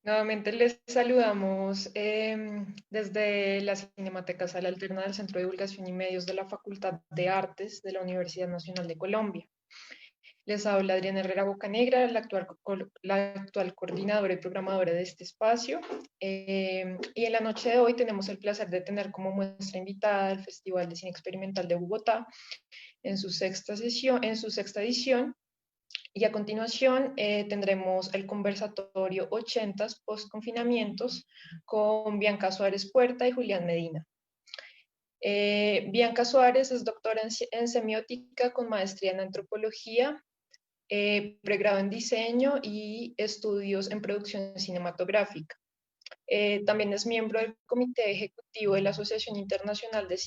Nuevamente les saludamos desde la Cinemateca Sala Alterna del Centro de Divulgación y Medios de la Facultad de Artes de la Universidad Nacional de Colombia. Les habla Adriana Herrera Bocanegra, la actual coordinadora y programadora de este espacio. Y en la noche de hoy tenemos el placer de tener como muestra invitada el Festival de Cine Experimental de Bogotá en su sexta edición. Y a continuación tendremos el conversatorio 80 post-confinamientos con Bianca Suárez Puerta y Julián Medina. Bianca Suárez es doctora en semiótica con maestría en antropología, pregrado en diseño y estudios en producción cinematográfica. También es miembro del comité ejecutivo de la Asociación Internacional de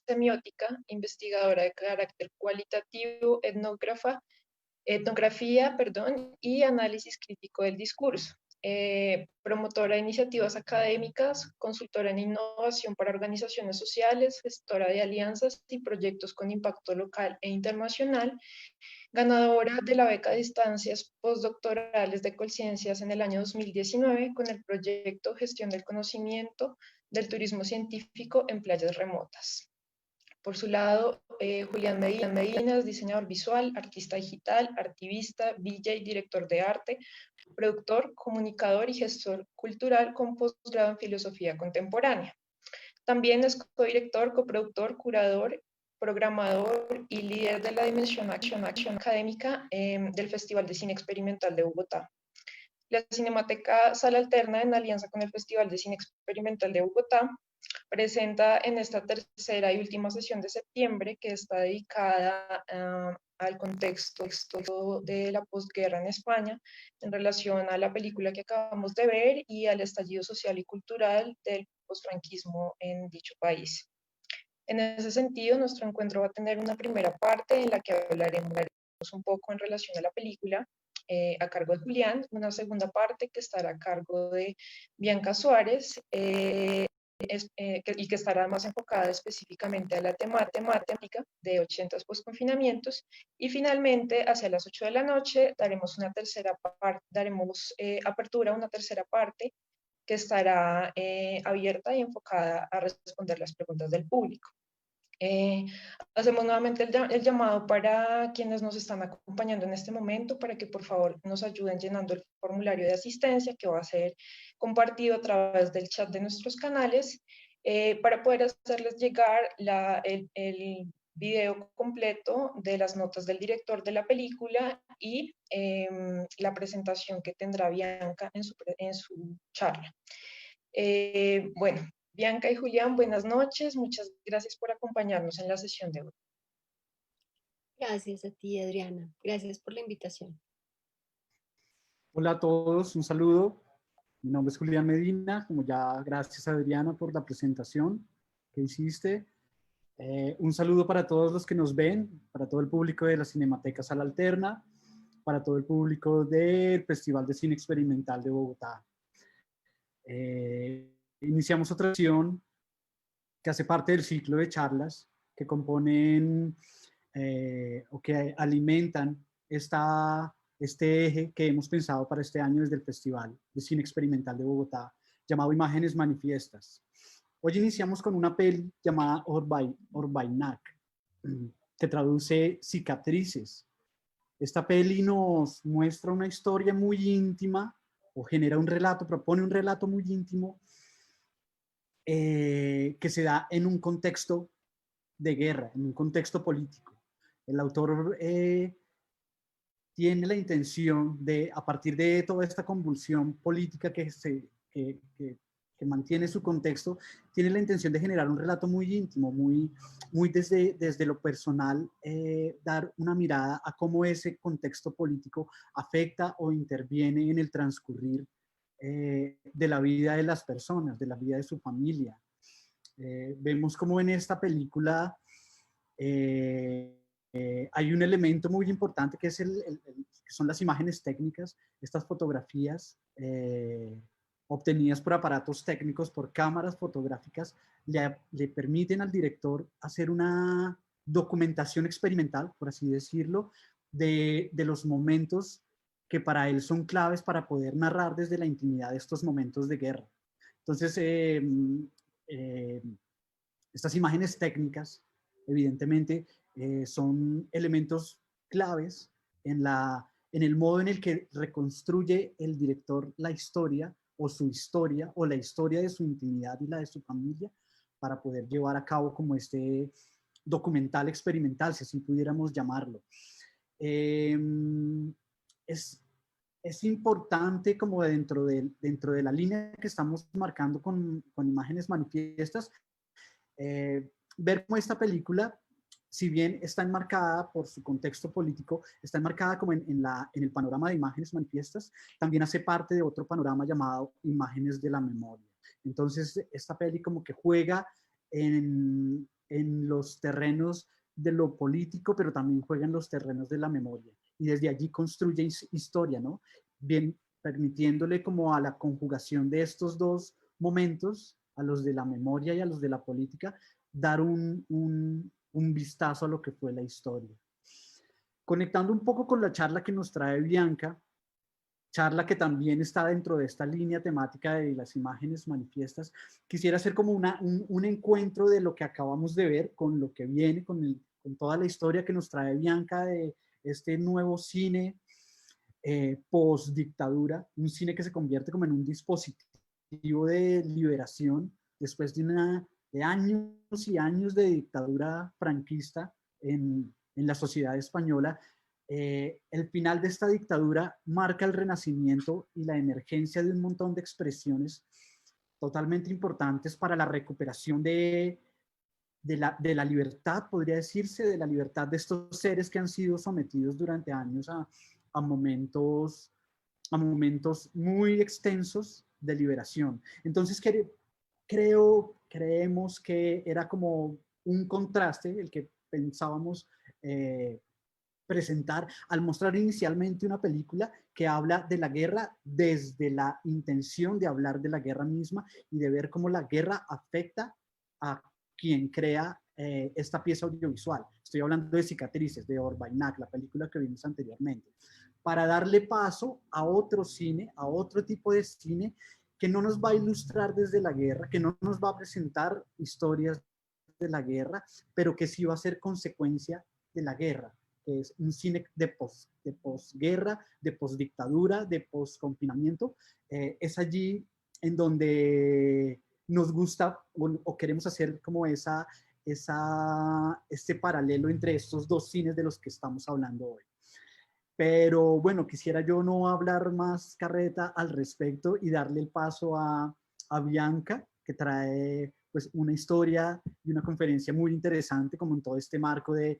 Semiótica, investigadora de carácter cualitativo, etnografía, y análisis crítico del discurso. Promotora de iniciativas académicas, consultora en innovación para organizaciones sociales, gestora de alianzas y proyectos con impacto local e internacional, ganadora de la beca de estancias postdoctorales de Colciencias en el año 2019 con el proyecto Gestión del Conocimiento del Turismo Científico en Playas Remotas. Por su lado, Julián Medina es diseñador visual, artista digital, artivista, DJ, director de arte, productor, comunicador y gestor cultural con posgrado en filosofía contemporánea. También es codirector, coproductor, curador, programador y líder de la dimensión acción académica del Festival de Cine Experimental de Bogotá. La Cinemateca Sala Alterna, en alianza con el Festival de Cine Experimental de Bogotá, presenta en esta tercera y última sesión de septiembre, que está dedicada al contexto de la posguerra en España, en relación a la película que acabamos de ver y al estallido social y cultural del posfranquismo en dicho país. En ese sentido, nuestro encuentro va a tener una primera parte en la que hablaremos un poco en relación a la película, a cargo de Julián, una segunda parte que estará a cargo de Bianca Suárez, y que estará más enfocada específicamente a la temática de 80 post-confinamientos. Y finalmente, hacia las 8 de la noche, daremos apertura a una tercera parte que estará abierta y enfocada a responder las preguntas del público. Eh, Hacemos nuevamente el llamado para quienes nos están acompañando en este momento para que por favor nos ayuden llenando el formulario de asistencia que va a ser compartido a través del chat de nuestros canales, para poder hacerles llegar el video completo de las notas del director de la película y la presentación que tendrá Bianca en su charla. Bueno, Bianca y Julián, buenas noches. Muchas gracias por acompañarnos en la sesión de hoy. Gracias a ti, Adriana. Gracias por la invitación. Hola a todos, un saludo. Mi nombre es Julián Medina, como ya gracias Adriana por la presentación que hiciste. Un saludo para todos los que nos ven, para todo el público de la Cinemateca Sala Alterna, para todo el público del Festival de Cine Experimental de Bogotá. Iniciamos otra sesión que hace parte del ciclo de charlas que componen o que alimentan este eje que hemos pensado para este año desde el Festival de Cine Experimental de Bogotá, llamado Imágenes Manifiestas. Hoy iniciamos con una peli llamada Orbainak, que traduce cicatrices. Esta peli nos muestra una historia muy íntima, o genera un relato, propone un relato muy íntimo, que se da en un contexto de guerra, en un contexto político. El autor tiene la intención de, a partir de toda esta convulsión política que mantiene su contexto, tiene la intención de generar un relato muy íntimo, muy desde lo personal, dar una mirada a cómo ese contexto político afecta o interviene en el transcurrir de la vida de las personas, de la vida de su familia. Vemos como en esta película hay un elemento muy importante que, que son las imágenes técnicas, estas fotografías obtenidas por aparatos técnicos, por cámaras fotográficas, le permiten al director hacer una documentación experimental, por así decirlo, de los momentos que para él son claves para poder narrar desde la intimidad de estos momentos de guerra. Entonces, estas imágenes técnicas, evidentemente, son elementos claves en el modo en el que reconstruye el director la historia o su historia o la historia de su intimidad y la de su familia para poder llevar a cabo como este documental experimental, si así pudiéramos llamarlo. Es importante como dentro de la línea que estamos marcando con imágenes manifiestas, ver cómo esta película, si bien está enmarcada por su contexto político, está enmarcada como en el panorama de imágenes manifiestas, también hace parte de otro panorama llamado imágenes de la memoria. Entonces, esta peli como que juega en los terrenos de lo político, pero también juega en los terrenos de la memoria. Y desde allí construye historia, ¿no? Bien, permitiéndole como a la conjugación de estos dos momentos, a los de la memoria y a los de la política, dar un vistazo a lo que fue la historia. Conectando un poco con la charla que nos trae Bianca, charla que también está dentro de esta línea temática de las imágenes manifiestas, quisiera hacer como un encuentro de lo que acabamos de ver con lo que viene, con toda la historia que nos trae Bianca de este nuevo cine post-dictadura, un cine que se convierte como en un dispositivo de liberación después de años y años de dictadura franquista en la sociedad española. El final de esta dictadura marca el renacimiento y la emergencia de un montón de expresiones totalmente importantes para la recuperación de la libertad, podría decirse, de la libertad de estos seres que han sido sometidos durante años a momentos muy extensos de liberación. Entonces, creemos que era como un contraste el que pensábamos presentar al mostrar inicialmente una película que habla de la guerra desde la intención de hablar de la guerra misma y de ver cómo la guerra afecta a quien crea esta pieza audiovisual. Estoy hablando de Cicatrices, de Orbainak, la película que vimos anteriormente, para darle paso a otro cine, a otro tipo de cine que no nos va a ilustrar desde la guerra, que no nos va a presentar historias de la guerra, pero que sí va a ser consecuencia de la guerra, que es un cine de posguerra, de postdictadura, de postconfinamiento. Es allí en donde nos gusta o queremos hacer como este paralelo entre estos dos cines de los que estamos hablando hoy. Pero bueno, quisiera yo no hablar más carreta al respecto y darle el paso a Bianca, que trae pues una historia y una conferencia muy interesante como en todo este marco de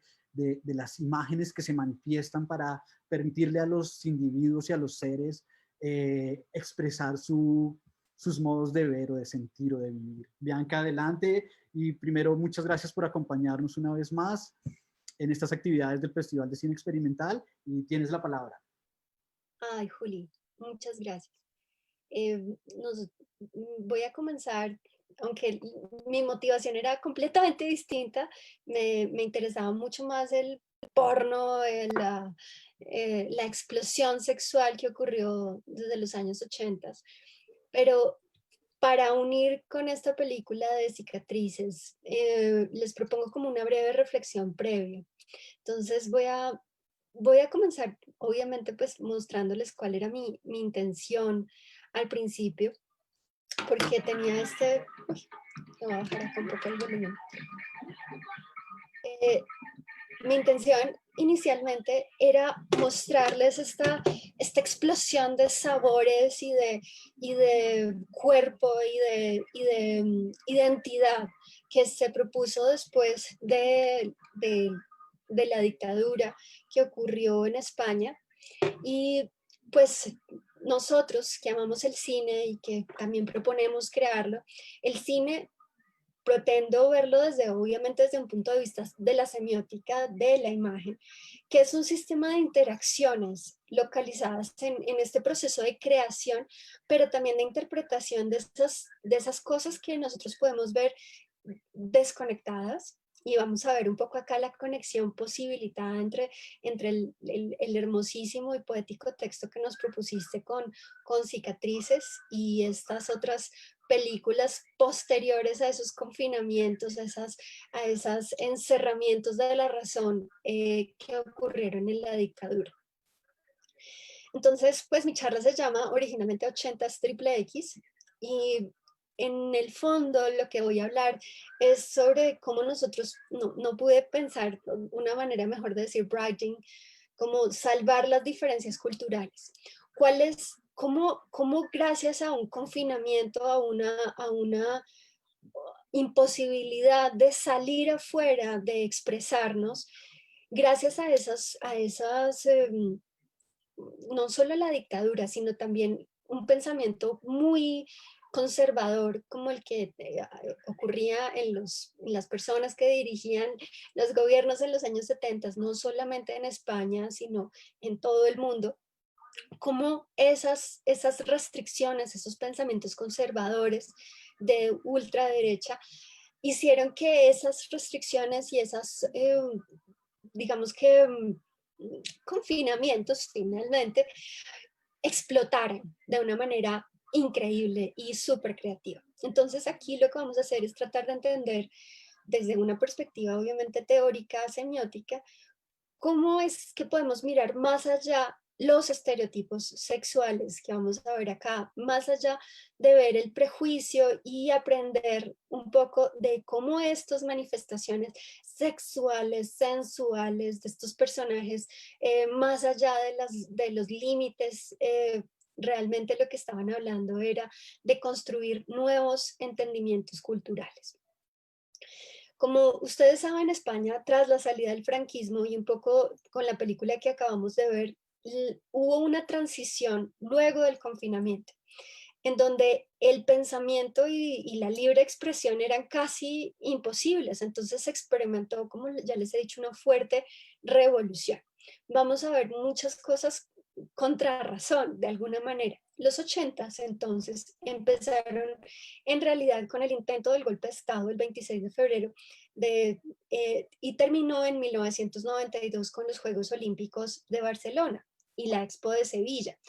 las imágenes que se manifiestan para permitirle a los individuos y a los seres expresar sus modos de ver o de sentir o de vivir. Bianca, adelante, y primero muchas gracias por acompañarnos una vez más en estas actividades del Festival de Cine Experimental y tienes la palabra. Ay, Juli, muchas gracias. Voy a comenzar, aunque mi motivación era completamente distinta, me interesaba mucho más el porno, la explosión sexual que ocurrió desde los años 80, pero para unir con esta película de Cicatrices, les propongo como una breve reflexión previa. Entonces voy a comenzar, obviamente, pues mostrándoles cuál era mi intención al principio, porque tenía voy a bajar acá un poco el volumen. Mi intención inicialmente era mostrarles esta explosión de sabores y de cuerpo y de identidad que se propuso después de la dictadura que ocurrió en España. Y pues nosotros que amamos el cine y que también proponemos crearlo, el cine pretendo verlo obviamente desde un punto de vista de la semiótica de la imagen, que es un sistema de interacciones localizadas en este proceso de creación, pero también de interpretación de esas cosas que nosotros podemos ver desconectadas y vamos a ver un poco acá la conexión posibilitada entre el hermosísimo y poético texto que nos propusiste con Cicatrices y estas otras películas posteriores a esos confinamientos, a esos encerramientos de la razón que ocurrieron en la dictadura. Entonces, pues mi charla se llama originalmente 80s Triple X y en el fondo lo que voy a hablar es sobre cómo nosotros, no pude pensar una manera mejor de decir writing, como salvar las diferencias culturales. Cómo gracias a un confinamiento, a una imposibilidad de salir afuera, de expresarnos, gracias a esas no solo la dictadura, sino también un pensamiento muy conservador como el que ocurría en las personas que dirigían los gobiernos en los años 70, no solamente en España, sino en todo el mundo, como esas restricciones, esos pensamientos conservadores de ultraderecha, hicieron que esas restricciones y esas, digamos que, confinamientos finalmente explotaran de una manera increíble y súper creativa. Entonces aquí lo que vamos a hacer es tratar de entender desde una perspectiva obviamente teórica, semiótica, cómo es que podemos mirar más allá los estereotipos sexuales que vamos a ver acá, más allá de ver el prejuicio y aprender un poco de cómo estas manifestaciones sexuales, sensuales de estos personajes, más allá de los límites, realmente lo que estaban hablando era de construir nuevos entendimientos culturales. Como ustedes saben, España, tras la salida del franquismo y un poco con la película que acabamos de ver, hubo una transición luego del confinamiento, en donde el pensamiento y la libre expresión eran casi imposibles. Entonces se experimentó, como ya les he dicho, una fuerte revolución. Vamos a ver muchas cosas contra razón, de alguna manera. Los 80s entonces empezaron en realidad con el intento del golpe de Estado el 26 de febrero y terminó en 1992 con los Juegos Olímpicos de Barcelona y la Expo de Sevilla.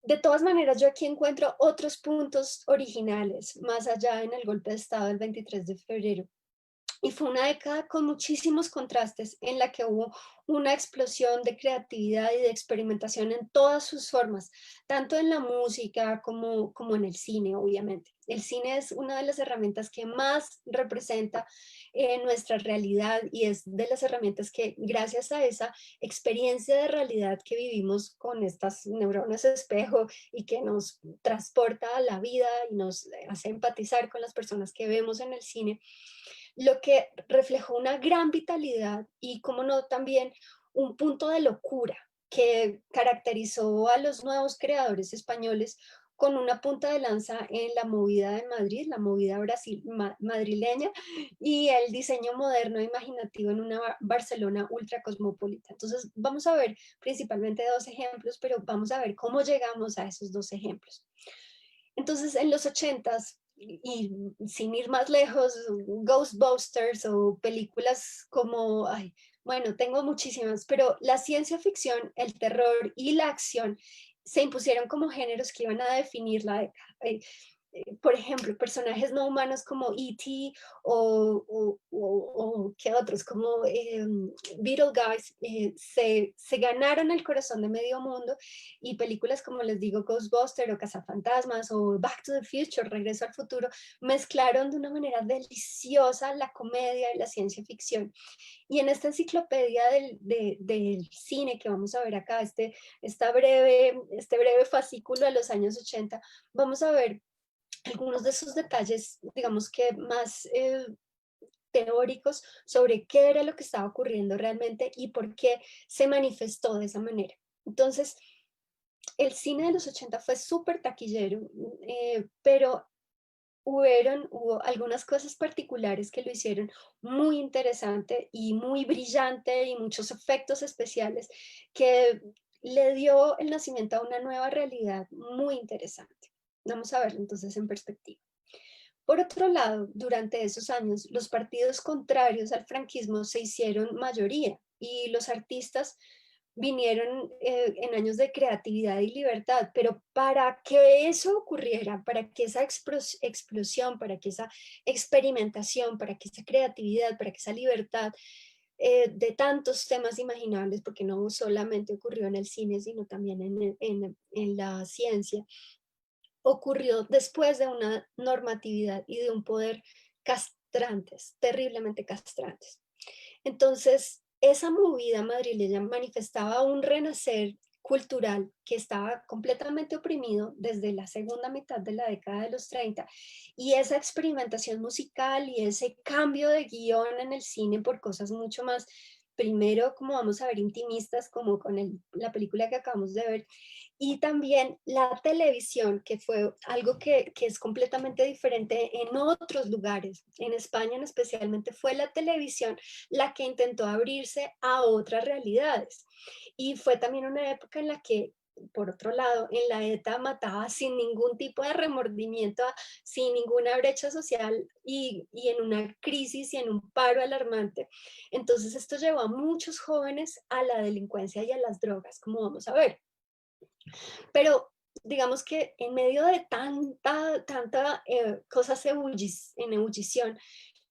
De todas maneras, yo aquí encuentro otros puntos originales, más allá en el golpe de Estado del 23 de febrero. Y fue una década con muchísimos contrastes en la que hubo una explosión de creatividad y de experimentación en todas sus formas, tanto en la música como en el cine, obviamente. El cine es una de las herramientas que más representa nuestra realidad y es de las herramientas que, gracias a esa experiencia de realidad que vivimos con estas neuronas espejo y que nos transporta a la vida y nos hace empatizar con las personas que vemos en el cine, lo que reflejó una gran vitalidad y, como no, también un punto de locura que caracterizó a los nuevos creadores españoles con una punta de lanza en la movida de Madrid, la movida madrileña, y el diseño moderno e imaginativo en una Barcelona ultra cosmopolita. Entonces vamos a ver principalmente dos ejemplos, pero vamos a ver cómo llegamos a esos dos ejemplos. Entonces, en los 80s, y sin ir más lejos, Ghostbusters o películas como, ay, bueno, tengo muchísimas, pero la ciencia ficción, el terror y la acción se impusieron como géneros que iban a definir la década. Por ejemplo, personajes no humanos como E.T. o ¿qué otros? Como Beetlejuice se ganaron el corazón de medio mundo, y películas como les digo Ghostbusters o Cazafantasmas o Back to the Future, Regreso al Futuro, mezclaron de una manera deliciosa la comedia y la ciencia ficción. Y en esta enciclopedia del cine que vamos a ver acá, este breve fascículo de los años 80, vamos a ver algunos de esos detalles, digamos que más teóricos sobre qué era lo que estaba ocurriendo realmente y por qué se manifestó de esa manera. Entonces, el cine de los 80 fue súper taquillero, pero hubo algunas cosas particulares que lo hicieron muy interesante y muy brillante, y muchos efectos especiales que le dio el nacimiento a una nueva realidad muy interesante. Vamos a verlo entonces en perspectiva. Por otro lado, durante esos años, los partidos contrarios al franquismo se hicieron mayoría y los artistas vinieron en años de creatividad y libertad, pero para que eso ocurriera, para que esa explosión, para que esa experimentación, para que esa creatividad, para que esa libertad de tantos temas imaginables, porque no solamente ocurrió en el cine, sino también en la ciencia, ocurrió después de una normatividad y de un poder castrantes, terriblemente castrantes. Entonces, esa movida madrileña manifestaba un renacer cultural que estaba completamente oprimido desde la segunda mitad de la década de los 30, y esa experimentación musical y ese cambio de guión en el cine por cosas mucho más, primero como vamos a ver, intimistas, como con la película que acabamos de ver, y también la televisión, que fue algo que es completamente diferente en otros lugares. En España especialmente fue la televisión la que intentó abrirse a otras realidades. Y fue también una época en la que, por otro lado, en la ETA mataba sin ningún tipo de remordimiento, sin ninguna brecha social y en una crisis y en un paro alarmante. Entonces esto llevó a muchos jóvenes a la delincuencia y a las drogas, como vamos a ver. Pero digamos que en medio de tanta cosas en ebullición,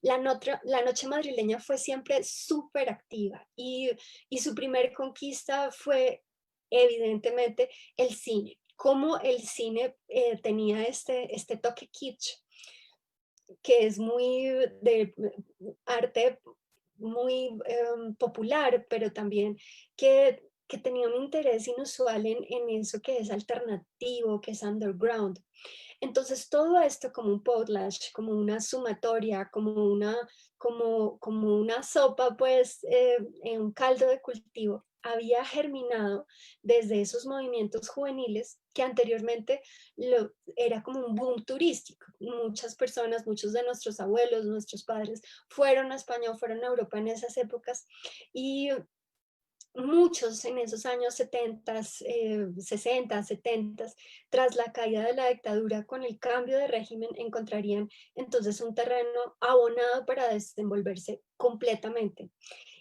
la noche madrileña fue siempre súper activa y su primer conquista fue evidentemente el cine. Cómo el cine tenía este toque kitsch, que es muy de arte muy popular, pero también que tenía un interés inusual en eso que es alternativo, que es underground. Entonces todo esto como un potlatch, como una sumatoria, como una sopa, pues en un caldo de cultivo, había germinado desde esos movimientos juveniles que anteriormente era como un boom turístico. Muchas personas, muchos de nuestros abuelos, nuestros padres, fueron a España o fueron a Europa en esas épocas y muchos en esos años 70, 60, 70, tras la caída de la dictadura, con el cambio de régimen, encontrarían entonces un terreno abonado para desenvolverse completamente.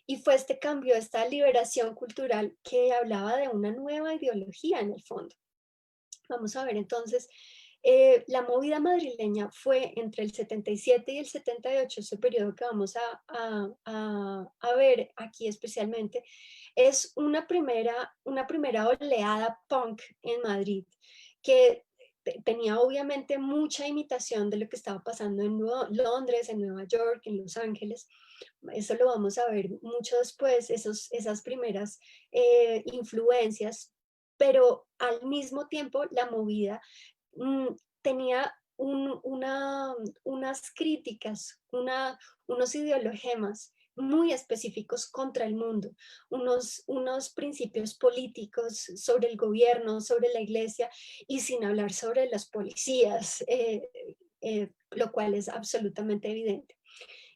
Y fue este cambio, esta liberación cultural que hablaba de una nueva ideología en el fondo. Vamos a ver entonces, la movida madrileña fue entre el 77 y el 78, ese periodo que vamos a ver aquí especialmente, es una primera oleada punk en Madrid, que tenía obviamente mucha imitación de lo que estaba pasando en Londres, en Nueva York, en Los Ángeles. Eso lo vamos a ver mucho después, esas primeras influencias, pero al mismo tiempo la movida tenía unas críticas, unos ideologemas muy específicos contra el mundo, unos principios políticos sobre el gobierno, sobre la iglesia y sin hablar sobre las policías, lo cual es absolutamente evidente.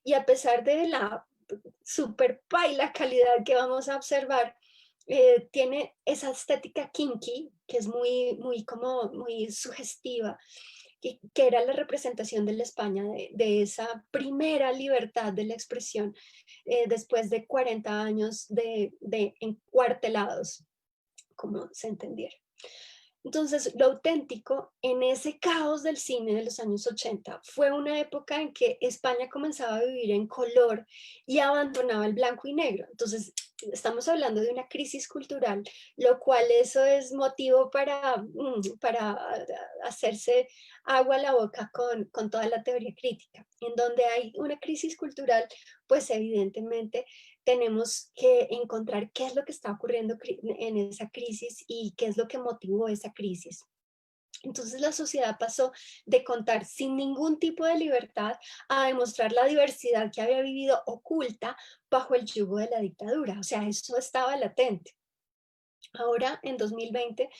Y a pesar de la super paila calidad que vamos a observar, tiene esa estética kinky, que es muy sugestiva, que era la representación de la España, de esa primera libertad de la expresión, después de 40 años de encuartelados, como se entendiera. Entonces, lo auténtico en ese caos del cine de los años 80 fue una época en que España comenzaba a vivir en color y abandonaba el blanco y negro. Entonces, estamos hablando de una crisis cultural, lo cual eso es motivo para hacerse agua a la boca con toda la teoría crítica. En donde hay una crisis cultural, pues evidentemente tenemos que encontrar qué es lo que está ocurriendo en esa crisis y qué es lo que motivó esa crisis. Entonces la sociedad pasó de contar sin ningún tipo de libertad a demostrar la diversidad que había vivido oculta bajo el yugo de la dictadura. O sea, eso estaba latente. Ahora, en 2020,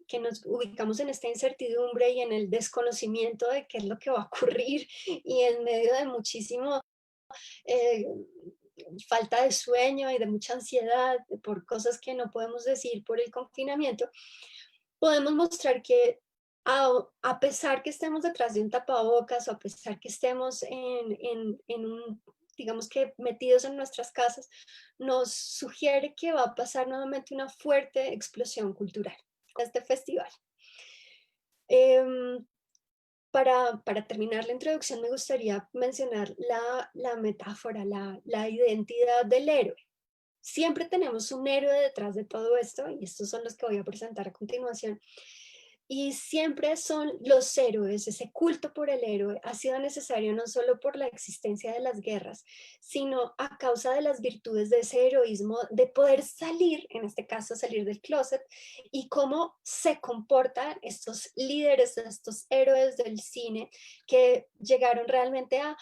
que nos ubicamos en esta incertidumbre y en el desconocimiento de qué es lo que va a ocurrir y en medio de muchísimo eh, falta de sueño y de mucha ansiedad por cosas que no podemos decir por el confinamiento, podemos mostrar que a pesar que estemos detrás de un tapabocas o a pesar que estemos digamos que metidos en nuestras casas, nos sugiere que va a pasar nuevamente una fuerte explosión cultural este festival. Para terminar la introducción me gustaría mencionar la metáfora, la identidad del héroe. Siempre tenemos un héroe detrás de todo esto, y estos son los que voy a presentar a continuación. Y siempre son los héroes, ese culto por el héroe ha sido necesario no solo por la existencia de las guerras, sino a causa de las virtudes de ese heroísmo, de poder salir, en este caso salir del closet, y cómo se comportan estos líderes, estos héroes del cine que llegaron realmente a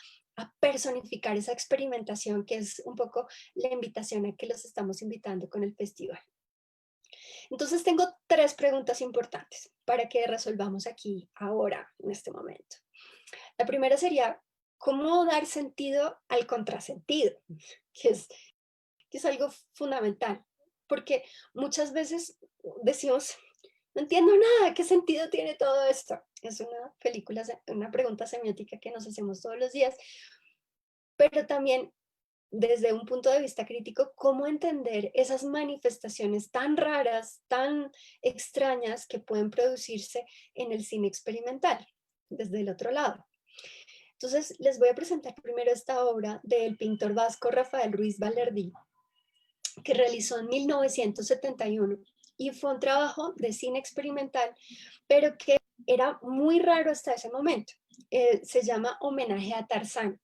personificar esa experimentación, que es un poco la invitación a que los estamos invitando con el festival. Entonces tengo 3 preguntas importantes para que resolvamos aquí, ahora, en este momento. La primera sería, ¿cómo dar sentido al contrasentido? Que es algo fundamental, porque muchas veces decimos, no entiendo nada, ¿qué sentido tiene todo esto? Es una pregunta semiótica que nos hacemos todos los días, pero también desde un punto de vista crítico, cómo entender esas manifestaciones tan raras, tan extrañas que pueden producirse en el cine experimental, desde el otro lado. Entonces, les voy a presentar primero esta obra del pintor vasco Rafael Ruiz Valerdi, que realizó en 1971, y fue un trabajo de cine experimental, pero que era muy raro hasta ese momento. Se llama Homenaje a Tarzán.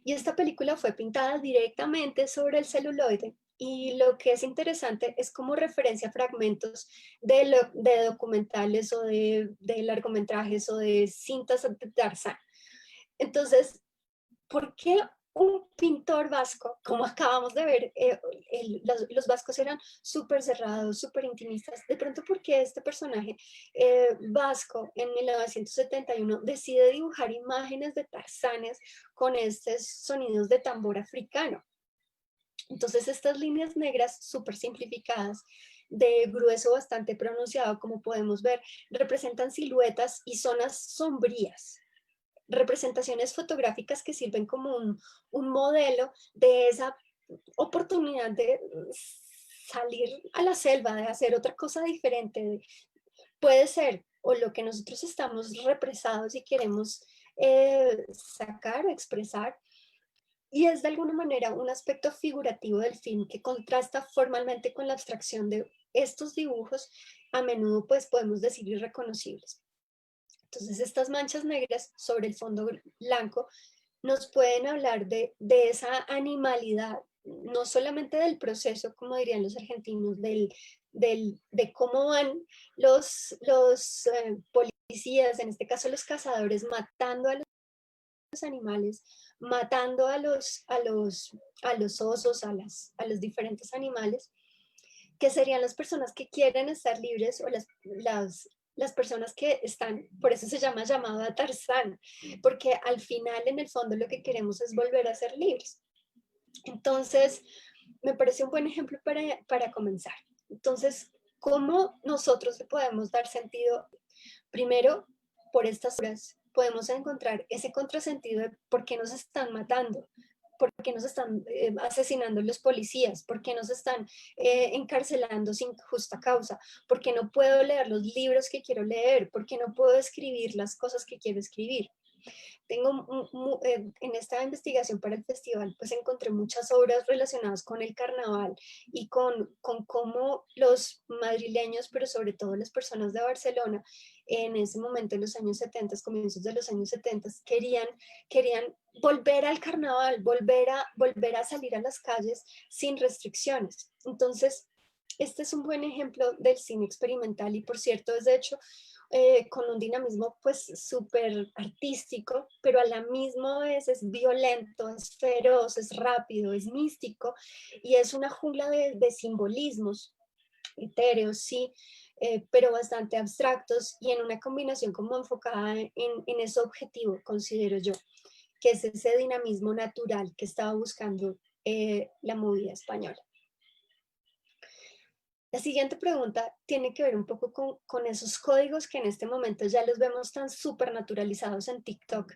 Y esta película fue pintada directamente sobre el celuloide, y lo que es interesante es cómo referencia fragmentos de documentales o de largometrajes o de cintas de Tarzán. Entonces, ¿por qué un pintor vasco, como acabamos de ver, los vascos eran súper cerrados, súper intimistas? De pronto, ¿por qué este personaje vasco en 1971 decide dibujar imágenes de tarzanes con estos sonidos de tambor africano? Entonces, estas líneas negras súper simplificadas, de grueso bastante pronunciado, como podemos ver, representan siluetas y zonas sombrías, representaciones fotográficas que sirven como un modelo de esa oportunidad de salir a la selva, de hacer otra cosa diferente. Puede ser o lo que nosotros estamos represados y queremos sacar o expresar, y es de alguna manera un aspecto figurativo del film que contrasta formalmente con la abstracción de estos dibujos, a menudo pues podemos decir irreconocibles. Entonces, estas manchas negras sobre el fondo blanco nos pueden hablar de esa animalidad, no solamente del proceso, como dirían los argentinos, de cómo van los policías, en este caso los cazadores, matando a los animales, matando a los osos, a los diferentes animales, que serían las personas que quieren estar libres, o las personas que están, por eso se llama llamado a Tarzán, porque al final, en el fondo, lo que queremos es volver a ser libres. Entonces, me parece un buen ejemplo para comenzar. Entonces, ¿cómo nosotros le podemos dar sentido? Primero, por estas horas podemos encontrar ese contrasentido de por qué nos están matando, por qué nos están asesinando los policías, por qué nos están encarcelando sin justa causa, por qué no puedo leer los libros que quiero leer, por qué no puedo escribir las cosas que quiero escribir. En esta investigación para el festival, pues encontré muchas obras relacionadas con el carnaval y con cómo los madrileños, pero sobre todo las personas de Barcelona, en ese momento, en los años 70, comienzos de los años 70, querían volver al carnaval, volver a salir a las calles sin restricciones. Entonces, este es un buen ejemplo del cine experimental, y por cierto, es de hecho con un dinamismo pues súper artístico, pero a la misma vez es violento, es feroz, es rápido, es místico, y es una jungla de simbolismos etéreos, sí, pero bastante abstractos, y en una combinación como enfocada en ese objetivo, considero yo, que es ese dinamismo natural que estaba buscando la movida española. La siguiente pregunta tiene que ver un poco con esos códigos que en este momento ya los vemos tan súper naturalizados en TikTok.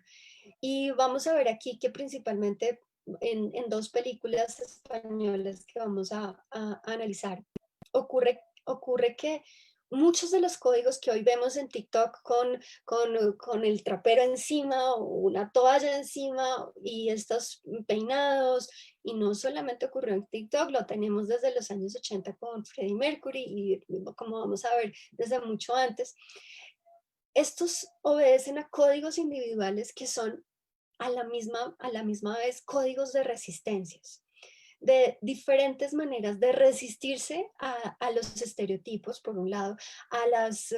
Y vamos a ver aquí que principalmente en dos películas españolas que vamos a analizar, ocurre que muchos de los códigos que hoy vemos en TikTok con el trapero encima o una toalla encima y estos peinados, y no solamente ocurrió en TikTok, lo tenemos desde los años 80 con Freddie Mercury y como vamos a ver desde mucho antes. Estos obedecen a códigos individuales que son a la misma vez códigos de resistencias, de diferentes maneras de resistirse a los estereotipos, por un lado, a las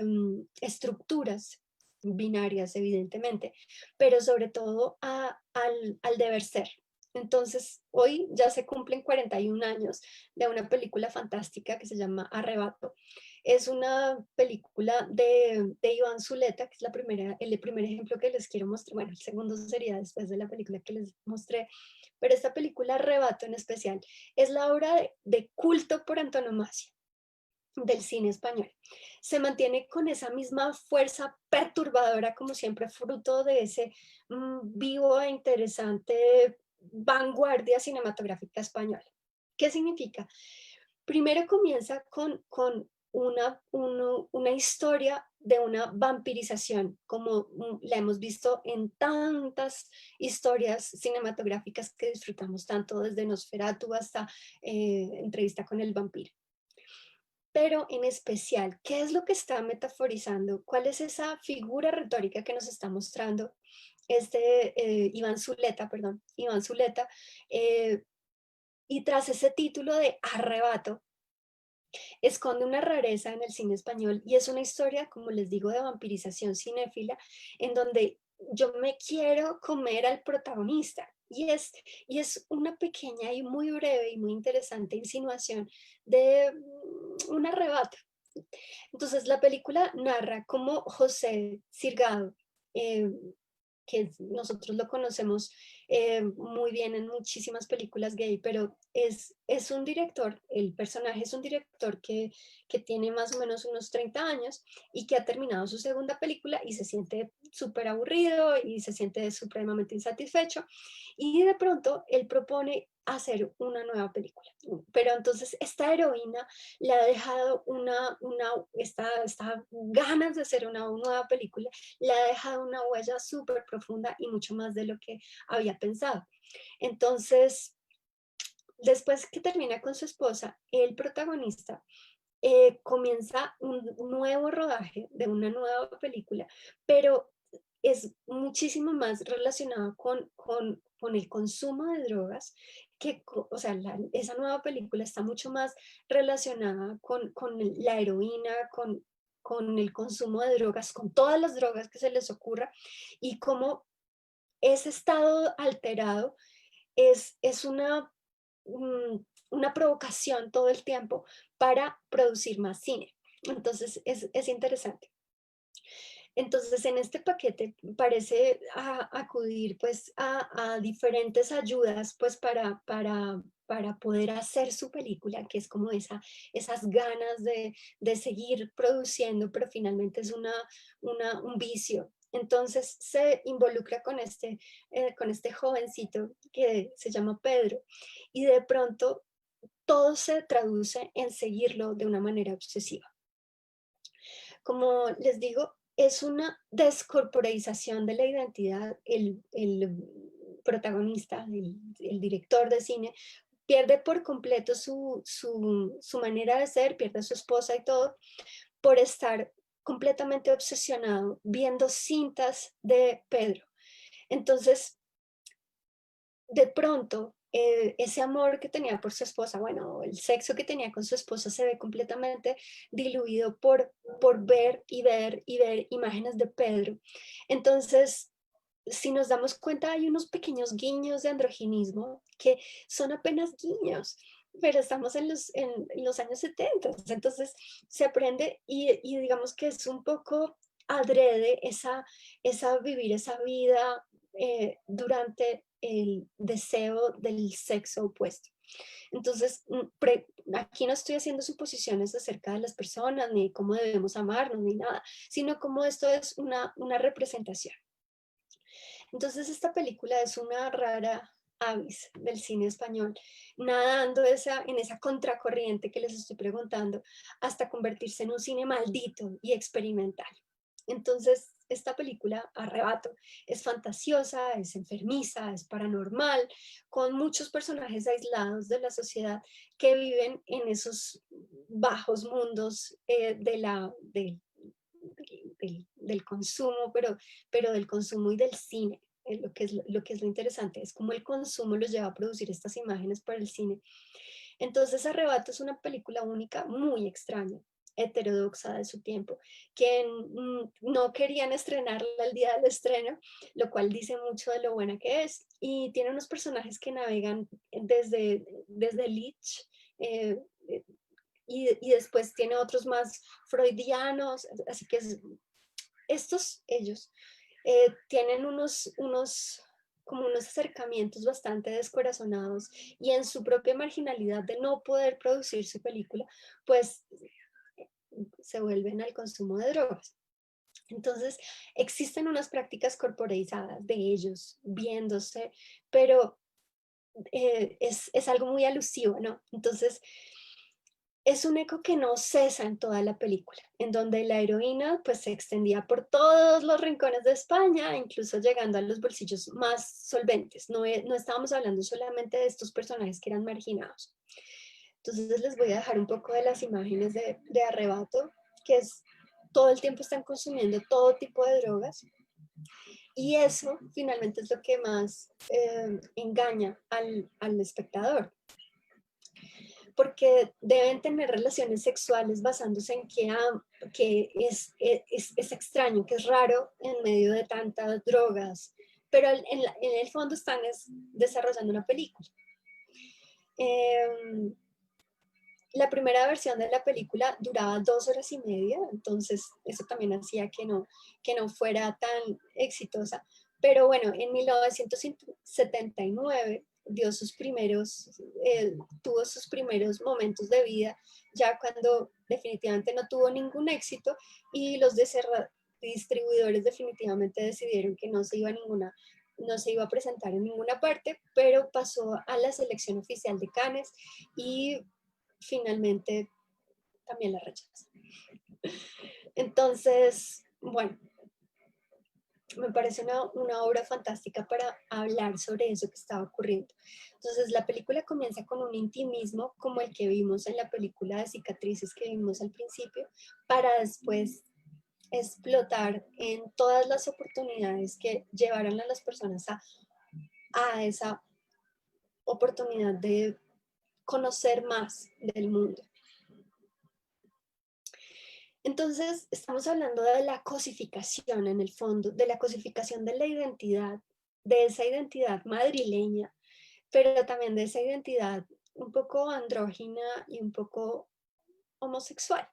estructuras binarias, evidentemente, pero sobre todo al deber ser. Entonces, hoy ya se cumplen 41 años de una película fantástica que se llama Arrebato. Es una película de Iván Zuleta, que es el primer ejemplo que les quiero mostrar. Bueno, el segundo sería después de la película que les mostré, pero esta película Arrebato en especial es la obra de culto por antonomasia del cine español. Se mantiene con esa misma fuerza perturbadora, como siempre, fruto de ese vivo e interesante vanguardia cinematográfica española. ¿Qué significa? Primero comienza con una historia de una vampirización, como la hemos visto en tantas historias cinematográficas que disfrutamos tanto, desde Nosferatu hasta Entrevista con el vampiro. Pero en especial, ¿qué es lo que está metaforizando? ¿Cuál es esa figura retórica que nos está mostrando Iván Zuleta, y tras ese título de Arrebato, esconde una rareza en el cine español y es una historia, como les digo, de vampirización cinéfila, en donde yo me quiero comer al protagonista. Y es una pequeña y muy breve y muy interesante insinuación de un arrebato. Entonces la película narra cómo José Sirgado, eh, que nosotros lo conocemos muy bien en muchísimas películas gay, pero es un director, el personaje es un director que tiene más o menos unos 30 años y que ha terminado su segunda película y se siente súper aburrido y se siente supremamente insatisfecho y de pronto él propone hacer una nueva película. Pero entonces esta heroína le ha dejado esta ganas de hacer una nueva película, le ha dejado una huella súper profunda y mucho más de lo que había pensado. Entonces, después que termina con su esposa, el protagonista comienza un nuevo rodaje de una nueva película, pero es muchísimo más relacionado con el consumo de drogas, o sea, esa nueva película está mucho más relacionada con la heroína, con el consumo de drogas, con todas las drogas que se les ocurra, y cómo ese estado alterado es mm, una provocación todo el tiempo para producir más cine. Entonces es interesante. Entonces, en este paquete parece acudir pues a diferentes ayudas pues para poder hacer su película, que es como esas ganas de seguir produciendo, pero finalmente es un vicio. Entonces se involucra con este jovencito que se llama Pedro y de pronto todo se traduce en seguirlo de una manera obsesiva. Como les digo, es una descorporalización de la identidad. El protagonista, el director de cine, pierde por completo su manera de ser, pierde a su esposa y todo, por estar completamente obsesionado viendo cintas de Pedro. Entonces, de pronto, ese amor que tenía por su esposa, bueno, el sexo que tenía con su esposa se ve completamente diluido por ver y ver y ver imágenes de Pedro. Entonces, si nos damos cuenta, hay unos pequeños guiños de androginismo que son apenas guiños, pero estamos en los años 70, entonces se aprende y digamos que es un poco adrede vivir esa vida durante el deseo del sexo opuesto. Entonces, aquí no estoy haciendo suposiciones acerca de las personas, ni cómo debemos amarnos, ni nada, sino como esto es una representación. Entonces, esta película es una rara avis del cine español, nadando en esa contracorriente que les estoy preguntando, hasta convertirse en un cine maldito y experimental. Entonces, esta película, Arrebato, es fantasiosa, es enfermiza, es paranormal, con muchos personajes aislados de la sociedad que viven en esos bajos mundos del consumo, pero del consumo y del cine. Lo que es lo interesante, es como el consumo los lleva a producir estas imágenes para el cine. Entonces Arrebato es una película única, muy extraña, heterodoxa de su tiempo, que no querían estrenarla el día del estreno, lo cual dice mucho de lo buena que es, y tiene unos personajes que navegan desde Lich, eh, y después tiene otros más freudianos, así que ellos tienen como unos acercamientos bastante descorazonados y en su propia marginalidad de no poder producir su película, pues se vuelven al consumo de drogas. Entonces, existen unas prácticas corporalizadas de ellos viéndose, pero es algo muy alusivo, ¿no? Entonces, es un eco que no cesa en toda la película, en donde la heroína pues se extendía por todos los rincones de España, incluso llegando a los bolsillos más solventes. No estábamos hablando solamente de estos personajes que eran marginados. Entonces les voy a dejar un poco de las imágenes de Arrebato, que es todo el tiempo están consumiendo todo tipo de drogas. Y eso finalmente es lo que más engaña al espectador, porque deben tener relaciones sexuales basándose en que es extraño, que es raro en medio de tantas drogas, pero en el fondo están desarrollando una película. La primera versión de la película duraba 2 horas y media, entonces eso también hacía que no fuera tan exitosa. Pero bueno, en 1979 tuvo sus primeros momentos de vida, ya cuando definitivamente no tuvo ningún éxito y los distribuidores definitivamente decidieron que no se iba a presentar en ninguna parte, pero pasó a la selección oficial de Cannes y finalmente también la rechazan. Entonces, bueno, me parece una obra fantástica para hablar sobre eso que estaba ocurriendo. Entonces, la película comienza con un intimismo como el que vimos en la película de Cicatrices que vimos al principio, para después explotar en todas las oportunidades que llevaron a las personas a esa oportunidad de conocer más del mundo. Entonces, estamos hablando de la cosificación en el fondo, de la cosificación de la identidad, de esa identidad madrileña, pero también de esa identidad un poco andrógina y un poco homosexual.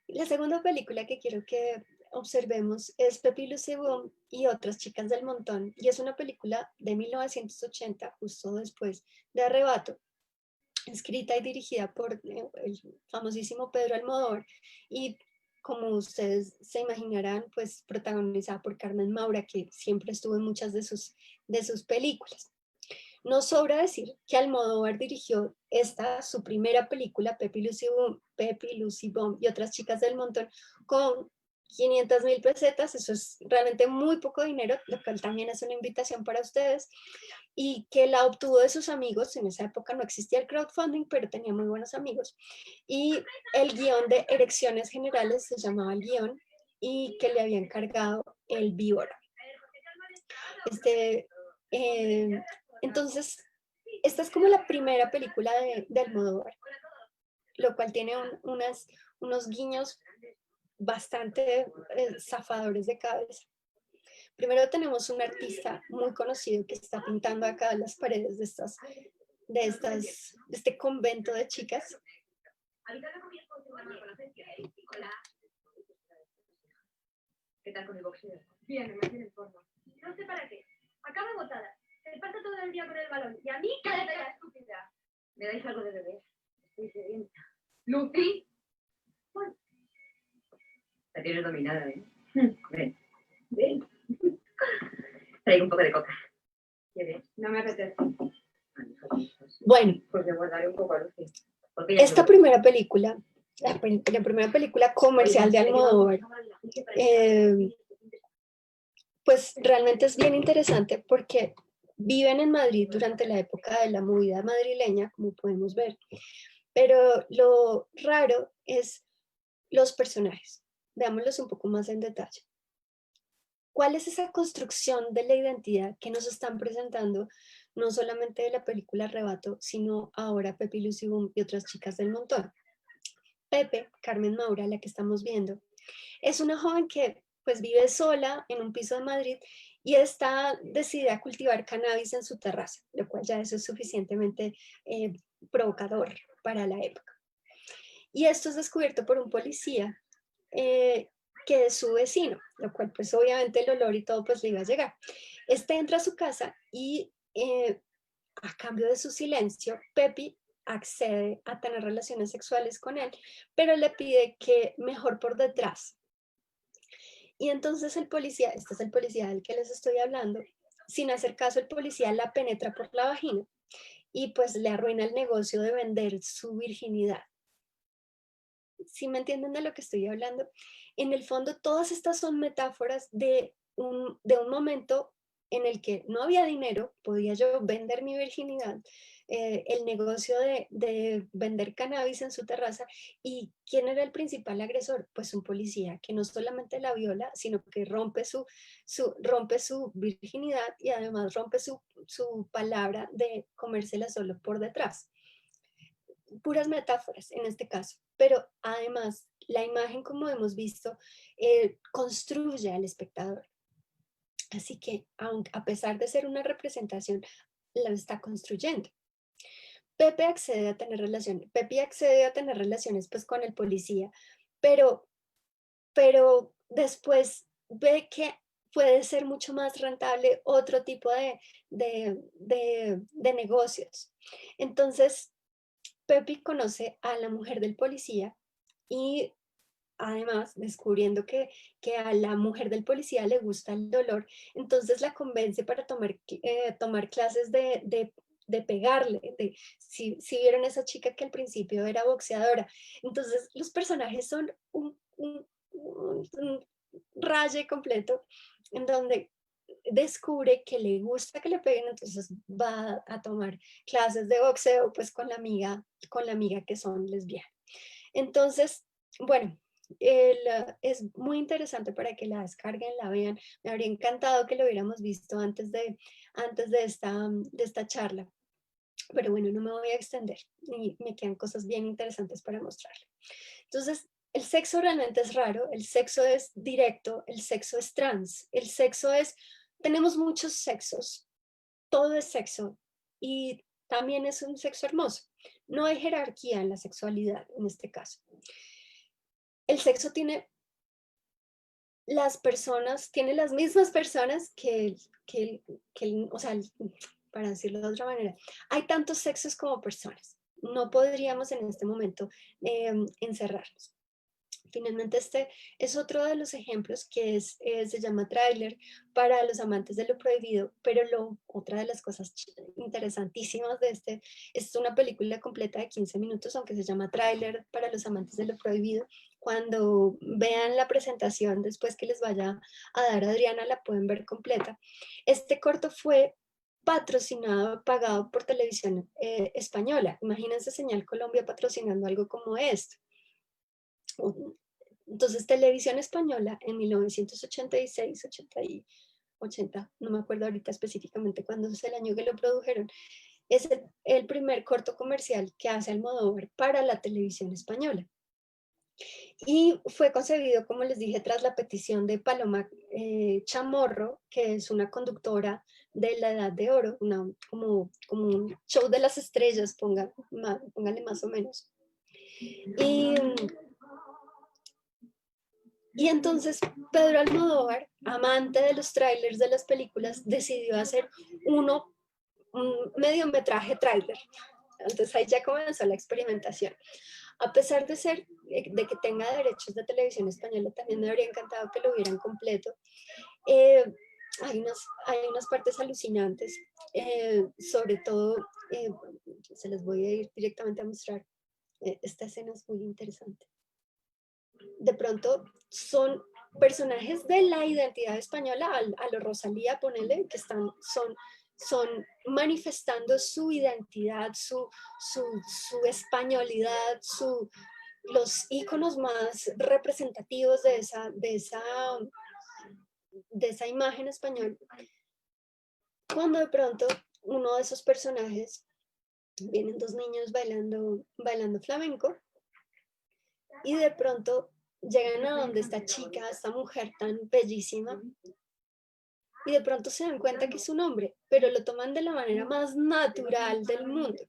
La segunda película que quiero que observemos es Pepi Lucy Boom y otras chicas del montón, y es una película de 1980, justo después de Arrebato, escrita y dirigida por el famosísimo Pedro Almodóvar y, como ustedes se imaginarán, pues protagonizada por Carmen Maura, que siempre estuvo en muchas de sus películas. No sobra decir que Almodóvar dirigió su primera película, Pepi Lucy Boom y otras chicas del montón, con 500,000 pesetas. Eso es realmente muy poco dinero, lo cual también es una invitación para ustedes, y que la obtuvo de sus amigos. En esa época no existía el crowdfunding, pero tenía muy buenos amigos, y el guión de Erecciones Generales se llamaba el guión, y que le había encargado el Víbora. Entonces, esta es como la primera película de Almodóvar, lo cual tiene unos guiños bastante zafadores de cabeza. Primero tenemos un artista muy conocido que está pintando acá las paredes de este convento de chicas. ¿Qué tal con el boxeo? Bien, me mantiene en forma. No sé para qué. Acaba botada. se pasa todo el día con el balón. Y a mí, cállate la estúpida. ¿Me dais algo de beber? Estoy sedienta. ¿Lucy? Bueno. La tienes dominada, ¿eh? Ven. Ven. Traigo un poco de coca. ¿Quieres? No me apetece. Bueno, Pues le guardaré un poco a Lucy. esta primera película, la primera película comercial de Almodóvar, pues realmente es bien interesante porque viven en Madrid durante la época de la movida madrileña, como podemos ver, pero lo raro es los personajes. Veámoslos un poco más en detalle. ¿Cuál es esa construcción de la identidad que nos están presentando, no solamente de la película Arrebato, sino ahora Pepe y Lucy Boom y otras chicas del montón? Pepe, Carmen Maura, la que estamos viendo, es una joven que pues vive sola en un piso de Madrid y está decidida a cultivar cannabis en su terraza, lo cual ya eso es suficientemente provocador para la época. Y esto es descubierto por un policía que es su vecino, lo cual pues obviamente el olor y todo pues le iba a llegar. Este entra a su casa y a cambio de su silencio, Pepi accede a tener relaciones sexuales con él, pero le pide que mejor por detrás. Y entonces el policía, este es el policía del que les estoy hablando, sin hacer caso el policía la penetra por la vagina y pues le arruina el negocio de vender su virginidad. ¿Sí me entienden de lo que estoy hablando? En el fondo, todas estas son metáforas de un momento en el que no había dinero, podía yo vender mi virginidad, el negocio de vender cannabis en su terraza. ¿Y quién era el principal agresor? Pues un policía que no solamente la viola, sino que rompe su virginidad y además rompe su palabra de comérsela solo por detrás. Puras metáforas en este caso, pero además la imagen, como hemos visto, construye al espectador. Así que, a pesar de ser una representación, la está construyendo. Pepe accede a tener relaciones pues con el policía, pero después ve que puede ser mucho más rentable otro tipo de negocios. Entonces, Pepi conoce a la mujer del policía y además descubriendo que a la mujer del policía le gusta el dolor, entonces la convence para tomar clases de pegarle. Si vieron esa chica que al principio era boxeadora, entonces los personajes son un raye completo en donde descubre que le gusta que le peguen, entonces va a tomar clases de boxeo pues con la amiga que son lesbianas. Entonces, bueno, es muy interesante para que la descarguen, la vean. Me habría encantado que lo hubiéramos visto antes de esta charla, pero bueno, no me voy a extender y me quedan cosas bien interesantes para mostrarle. Entonces, el sexo realmente es raro, el sexo es directo, el sexo es trans, tenemos muchos sexos, todo es sexo y también es un sexo hermoso. No hay jerarquía en la sexualidad en este caso. El sexo tiene las mismas personas o sea, para decirlo de otra manera, hay tantos sexos como personas. No podríamos en este momento encerrarnos. Finalmente, este es otro de los ejemplos que se llama tráiler para los amantes de lo prohibido, pero otra de las cosas interesantísimas de es una película completa de 15 minutos, aunque se llama tráiler para los amantes de lo prohibido. Cuando vean la presentación, después que les vaya a dar Adriana, la pueden ver completa. Este corto fue patrocinado, pagado por Televisión Española. Imagínense Señal Colombia patrocinando algo como esto. Entonces, Televisión Española en 1986, 80, no me acuerdo ahorita específicamente cuándo es el año que lo produjeron, es el primer corto comercial que hace Almodóvar para la televisión española. Y fue concebido, como les dije, tras la petición de Paloma Chamorro, que es una conductora de la Edad de Oro, como un show de las estrellas, póngale más o menos. Y entonces Pedro Almodóvar, amante de los trailers de las películas, decidió hacer uno un mediometraje tráiler. Entonces ahí ya comenzó la experimentación. A pesar de que tenga derechos de televisión española, también me habría encantado que lo hubieran completo. Eh, hay unas partes alucinantes, sobre todo, se las voy a ir directamente a mostrar. Esta escena es muy interesante. De pronto son personajes de la identidad española, a lo Rosalía, ponele, que son manifestando su identidad, su españolidad, los íconos más representativos de esa imagen española. Cuando de pronto uno de esos personajes, vienen dos niños bailando flamenco, y de pronto llegan a donde esta chica, esta mujer tan bellísima, y de pronto se dan cuenta que es un hombre, pero lo toman de la manera más natural del mundo.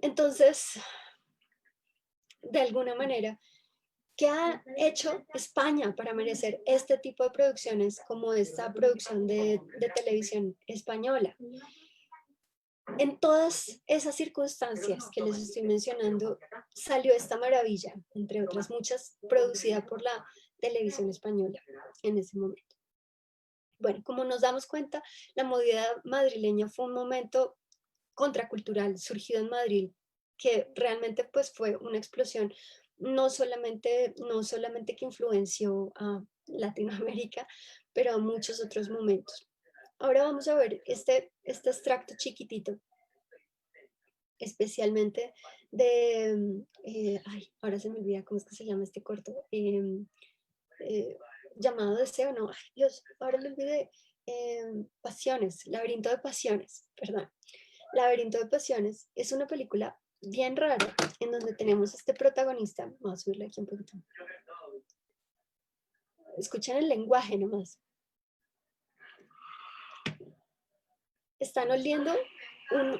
Entonces, de alguna manera, ¿qué ha hecho España para merecer este tipo de producciones como esta producción de televisión española? En todas esas circunstancias que les estoy mencionando, salió esta maravilla, entre otras muchas, producida por la televisión española en ese momento. Bueno, como nos damos cuenta, la movida madrileña fue un momento contracultural surgido en Madrid, que realmente pues fue una explosión no solamente que influenció a Latinoamérica, pero a muchos otros momentos. Ahora vamos a ver este extracto chiquitito, especialmente de, ahora se me olvida cómo es que se llama este corto, llamado Deseo, no, ay, Dios, ahora lo olvidé, Pasiones, Laberinto de Pasiones, perdón. Laberinto de Pasiones es una película bien rara en donde tenemos este protagonista, vamos a subirle aquí un poquito. Escuchen el lenguaje nomás. Están oliendo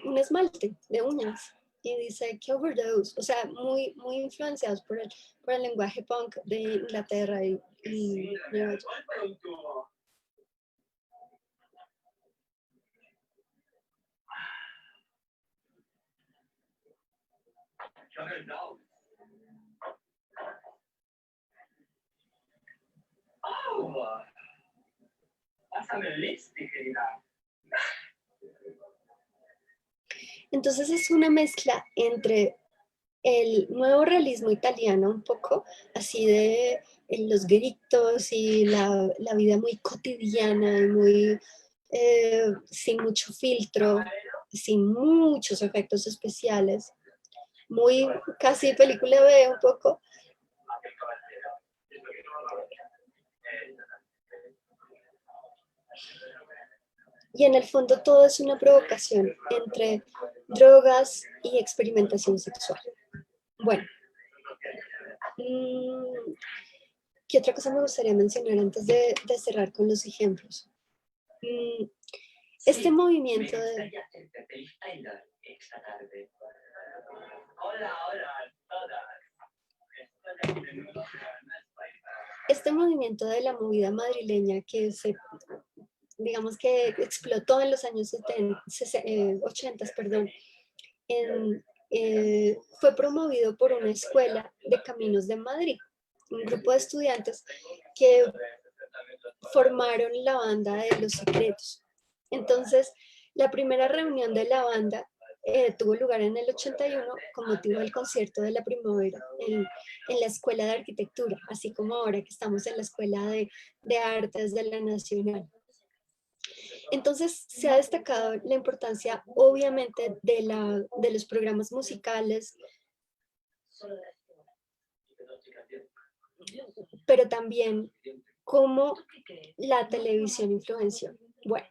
un esmalte de uñas y dice que overdose, o sea, muy, muy influenciados por el lenguaje punk de Inglaterra y Nueva York. Entonces es una mezcla entre el nuevo realismo italiano, un poco así de los gritos y la vida muy cotidiana y muy sin mucho filtro, sin muchos efectos especiales, muy casi película B un poco. Y en el fondo todo es una provocación entre drogas y experimentación sexual. Bueno, ¿qué otra cosa me gustaría mencionar antes de cerrar con los ejemplos? Este movimiento de... Este movimiento de la movida madrileña que digamos que explotó en los años 80, perdón, fue promovido por una escuela de caminos de Madrid, un grupo de estudiantes que formaron la banda de Los Secretos. Entonces, la primera reunión de la banda tuvo lugar en el 81 con motivo del concierto de la primavera en la Escuela de Arquitectura, así como ahora que estamos en la Escuela de Artes de la Nacional. Entonces se ha destacado la importancia obviamente de los programas musicales, pero también cómo la televisión influenció. Bueno,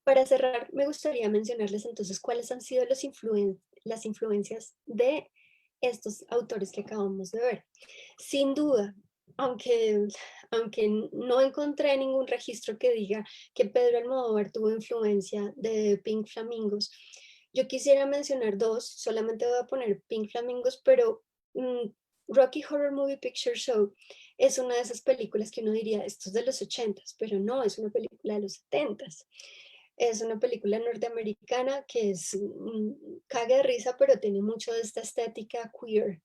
para cerrar me gustaría mencionarles entonces cuáles han sido las influencias de estos autores que acabamos de ver. Sin duda, aunque no encontré ningún registro que diga que Pedro Almodóvar tuvo influencia de Pink Flamingos, yo quisiera mencionar dos, solamente voy a poner Pink Flamingos, pero Rocky Horror Movie Picture Show es una de esas películas que uno diría, esto es de los 80s, pero no, es una película de los 70s. Es una película norteamericana que es caga de risa, pero tiene mucho de esta estética queer.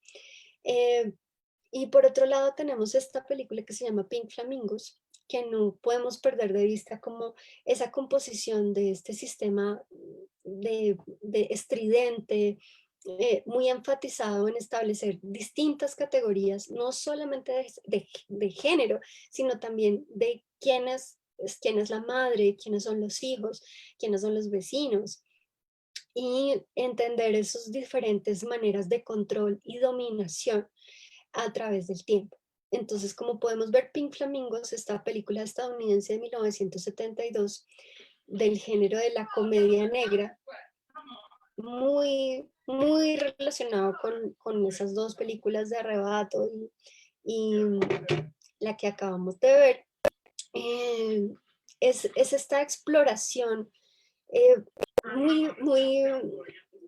Y por otro lado tenemos esta película que se llama Pink Flamingos, que no podemos perder de vista como esa composición de este sistema de estridente, muy enfatizado en establecer distintas categorías, no solamente de género, sino también de quién es la madre, quiénes son los hijos, quiénes son los vecinos, y entender esas diferentes maneras de control y dominación a través del tiempo. Entonces, como podemos ver, Pink Flamingos, esta película estadounidense de 1972, del género de la comedia negra, muy relacionado con esas dos películas de Arrebato y la que acabamos de ver. Es esta exploración muy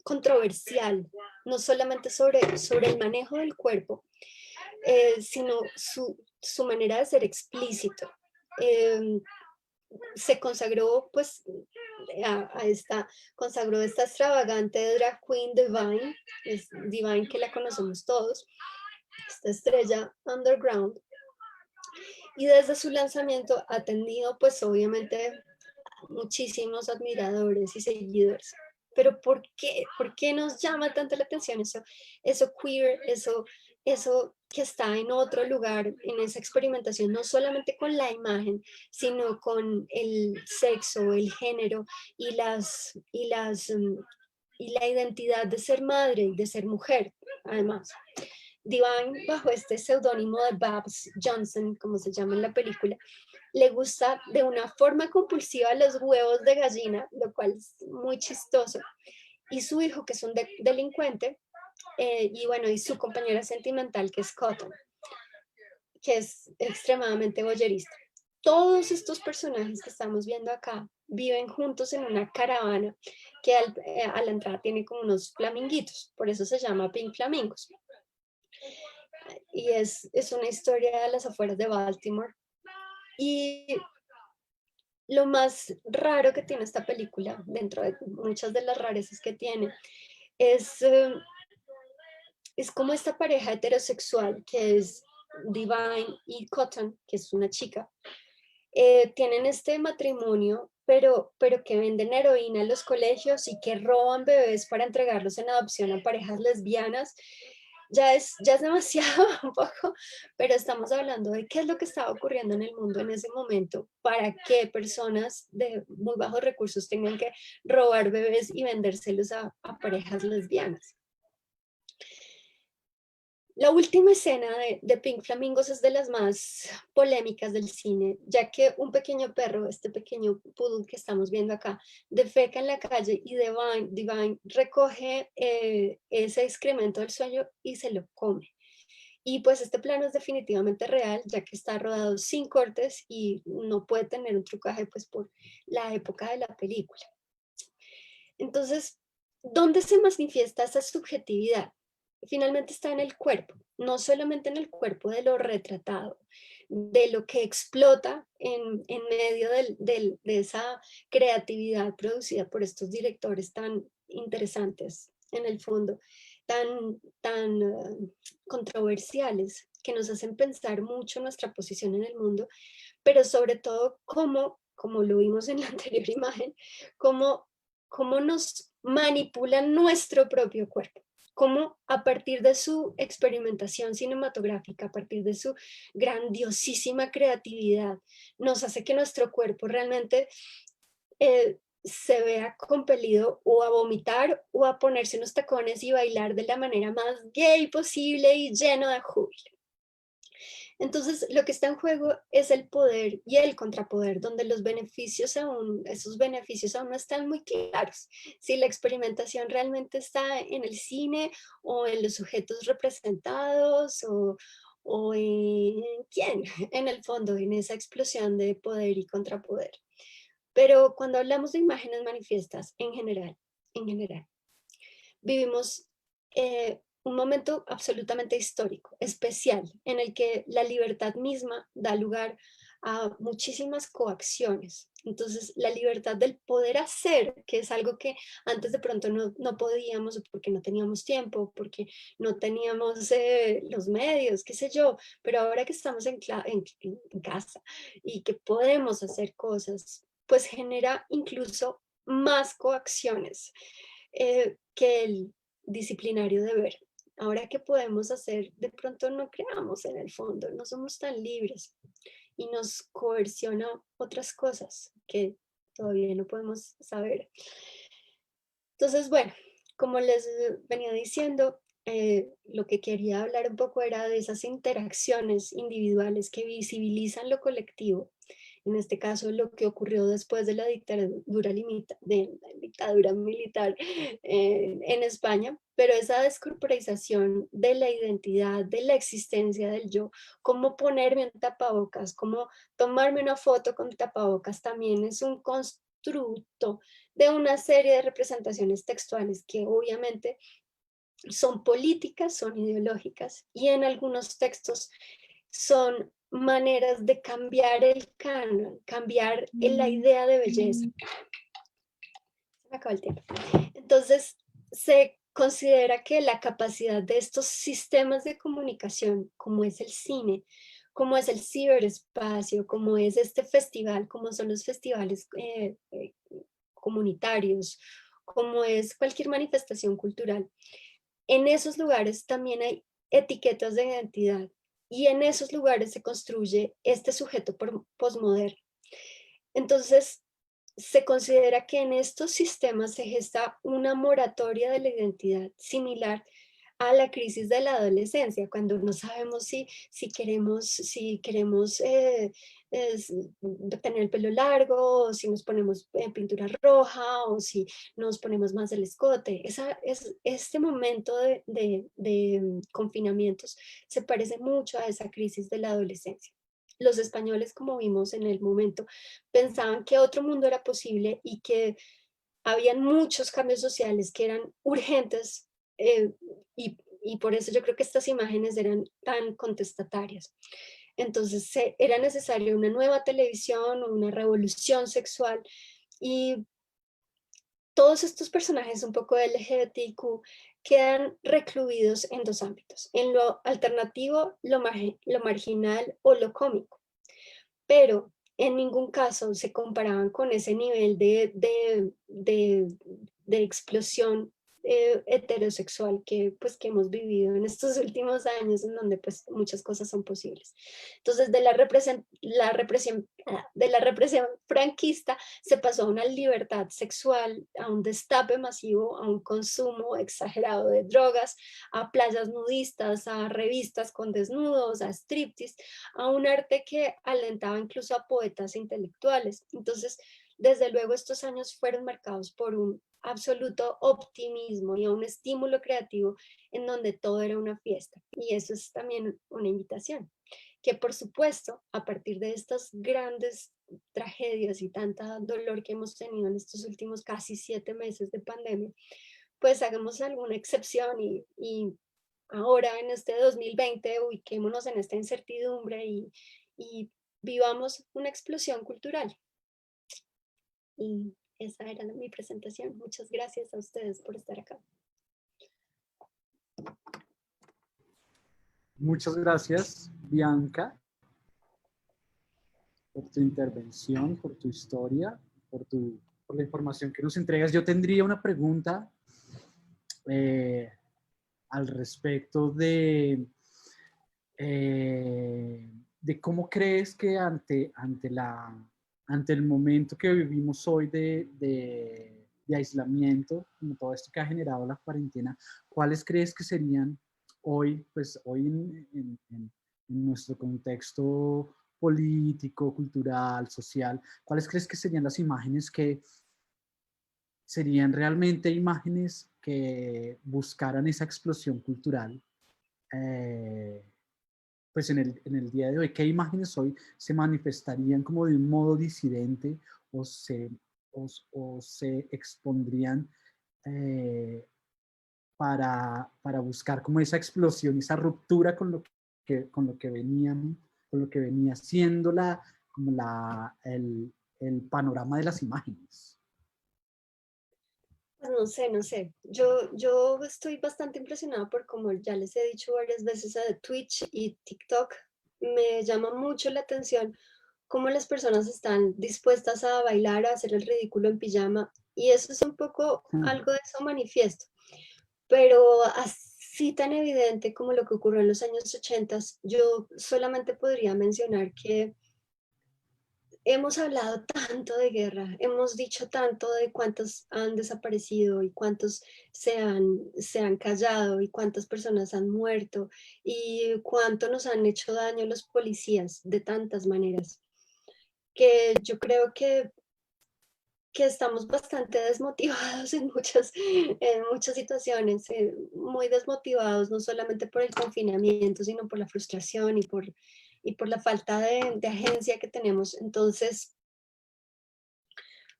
controversial, no solamente sobre el manejo del cuerpo, sino su manera de ser explícito. Se consagró pues consagró esta extravagante drag queen Divine, es Divine que la conocemos todos, esta estrella underground, y desde su lanzamiento ha tenido pues obviamente muchísimos admiradores y seguidores. Pero ¿por qué? ¿Por qué nos llama tanto la atención eso queer, eso que está en otro lugar, en esa experimentación, no solamente con la imagen, sino con el sexo, el género y la identidad de ser madre y de ser mujer, además? Divine, bajo este seudónimo de Babs Johnson, como se llama en la película, le gusta de una forma compulsiva los huevos de gallina, lo cual es muy chistoso. Y su hijo, que es un delincuente, y bueno, y su compañera sentimental, que es Cotton, que es extremadamente voyerista. Todos estos personajes que estamos viendo acá viven juntos en una caravana que a la entrada tiene como unos flaminguitos, por eso se llama Pink Flamingos. Y es una historia de las afueras de Baltimore. Y lo más raro que tiene esta película, dentro de muchas de las rarezas que tiene, es como esta pareja heterosexual que es Divine y Cotton, que es una chica. Tienen este matrimonio, pero que venden heroína en los colegios y que roban bebés para entregarlos en adopción a parejas lesbianas. Ya es demasiado un poco, pero estamos hablando de qué es lo que estaba ocurriendo en el mundo en ese momento para que personas de muy bajos recursos tengan que robar bebés y vendérselos a parejas lesbianas. La última escena de Pink Flamingos es de las más polémicas del cine, ya que un pequeño perro, este pequeño poodle que estamos viendo acá, defeca en la calle y Divine recoge ese excremento del suelo y se lo come. Y pues este plano es definitivamente real, ya que está rodado sin cortes y no puede tener un trucaje pues por la época de la película. Entonces, ¿dónde se manifiesta esa subjetividad? Finalmente está en el cuerpo, no solamente en el cuerpo de lo retratado, de lo que explota en medio de esa creatividad producida por estos directores tan interesantes, en el fondo, tan controversiales, que nos hacen pensar mucho nuestra posición en el mundo, pero sobre todo como lo vimos en la anterior imagen, cómo nos manipulan nuestro propio cuerpo, cómo a partir de su experimentación cinematográfica, a partir de su grandiosísima creatividad, nos hace que nuestro cuerpo realmente se vea compelido o a vomitar o a ponerse unos tacones y bailar de la manera más gay posible y lleno de júbilo. Entonces, lo que está en juego es el poder y el contrapoder, donde esos beneficios aún no están muy claros. Si la experimentación realmente está en el cine o en los sujetos representados o en quién, en el fondo, en esa explosión de poder y contrapoder. Pero cuando hablamos de imágenes manifiestas, en general, vivimos un momento absolutamente histórico, especial, en el que la libertad misma da lugar a muchísimas coacciones. Entonces, la libertad del poder hacer, que es algo que antes de pronto no podíamos, porque no teníamos tiempo, porque no teníamos los medios, qué sé yo, pero ahora que estamos en casa y que podemos hacer cosas, pues genera incluso más coacciones que el disciplinario deber. Ahora que podemos hacer, de pronto no creamos en el fondo, no somos tan libres y nos coerciona otras cosas que todavía no podemos saber. Entonces, bueno, como les venía diciendo, lo que quería hablar un poco era de esas interacciones individuales que visibilizan lo colectivo. En este caso, lo que ocurrió después de la dictadura militar en España, pero esa descorporalización de la identidad, de la existencia del yo, cómo ponerme un tapabocas, cómo tomarme una foto con tapabocas, también es un constructo de una serie de representaciones textuales que obviamente son políticas, son ideológicas y en algunos textos son maneras de cambiar el canon, cambiar la idea de belleza. Se me acaba el tiempo. Entonces, se considera que la capacidad de estos sistemas de comunicación, como es el cine, como es el ciberespacio, como es este festival, como son los festivales comunitarios, como es cualquier manifestación cultural, en esos lugares también hay etiquetas de identidad y en esos lugares se construye este sujeto posmoderno. Entonces, se considera que en estos sistemas se gesta una moratoria de la identidad similar a la crisis de la adolescencia, cuando no sabemos si queremos tener el pelo largo, o si nos ponemos pintura roja, o si nos ponemos más el escote. Este momento de confinamientos se parece mucho a esa crisis de la adolescencia. Los españoles, como vimos en el momento, pensaban que otro mundo era posible y que habían muchos cambios sociales que eran urgentes y por eso yo creo que estas imágenes eran tan contestatarias. Entonces era necesaria una nueva televisión, una revolución sexual y todos estos personajes un poco LGBTQ quedan recluidos en dos ámbitos, en lo alternativo, lo marginal o lo cómico, pero en ningún caso se comparaban con ese nivel de explosión heterosexual que hemos vivido en estos últimos años, en donde pues muchas cosas son posibles. Entonces de la represión franquista se pasó a una libertad sexual, a un destape masivo, a un consumo exagerado de drogas, a playas nudistas, a revistas con desnudos, a striptease, a un arte que alentaba incluso a poetas e intelectuales. Entonces, desde luego estos años fueron marcados por un absoluto optimismo y un estímulo creativo en donde todo era una fiesta. Y eso es también una invitación, que por supuesto, a partir de estas grandes tragedias y tanta dolor que hemos tenido en estos últimos casi 7 meses de pandemia, pues hagamos alguna excepción y ahora en este 2020 ubiquémonos en esta incertidumbre y vivamos una explosión cultural. Y esa era mi presentación. Muchas gracias a ustedes por estar acá. Muchas gracias, Bianca, por tu intervención, por tu historia, por la información que nos entregas. Yo tendría una pregunta al respecto de cómo crees que ante el momento que vivimos hoy de aislamiento, como todo esto que ha generado la cuarentena, ¿cuáles crees que serían hoy en nuestro contexto político, cultural, social, cuáles crees que serían las imágenes que serían realmente imágenes que buscaran esa explosión cultural? Pues en el día de hoy, ¿qué imágenes hoy se manifestarían como de un modo disidente o se expondrían para buscar como esa explosión, esa ruptura con lo que venían, con lo que venía siendo como el panorama de las imágenes. No sé, no sé. Yo estoy bastante impresionada por, como ya les he dicho varias veces, a Twitch y TikTok. Me llama mucho la atención cómo las personas están dispuestas a bailar, a hacer el ridículo en pijama. Y eso es un poco algo de eso manifiesto. Pero así tan evidente como lo que ocurrió en los años 80, yo solamente podría mencionar que hemos hablado tanto de guerra, hemos dicho tanto de cuántos han desaparecido y cuántos se han callado y cuántas personas han muerto y cuánto nos han hecho daño los policías de tantas maneras, que yo creo que estamos bastante desmotivados en muchas situaciones, muy desmotivados, no solamente por el confinamiento, sino por la frustración y por la falta de agencia que tenemos. Entonces,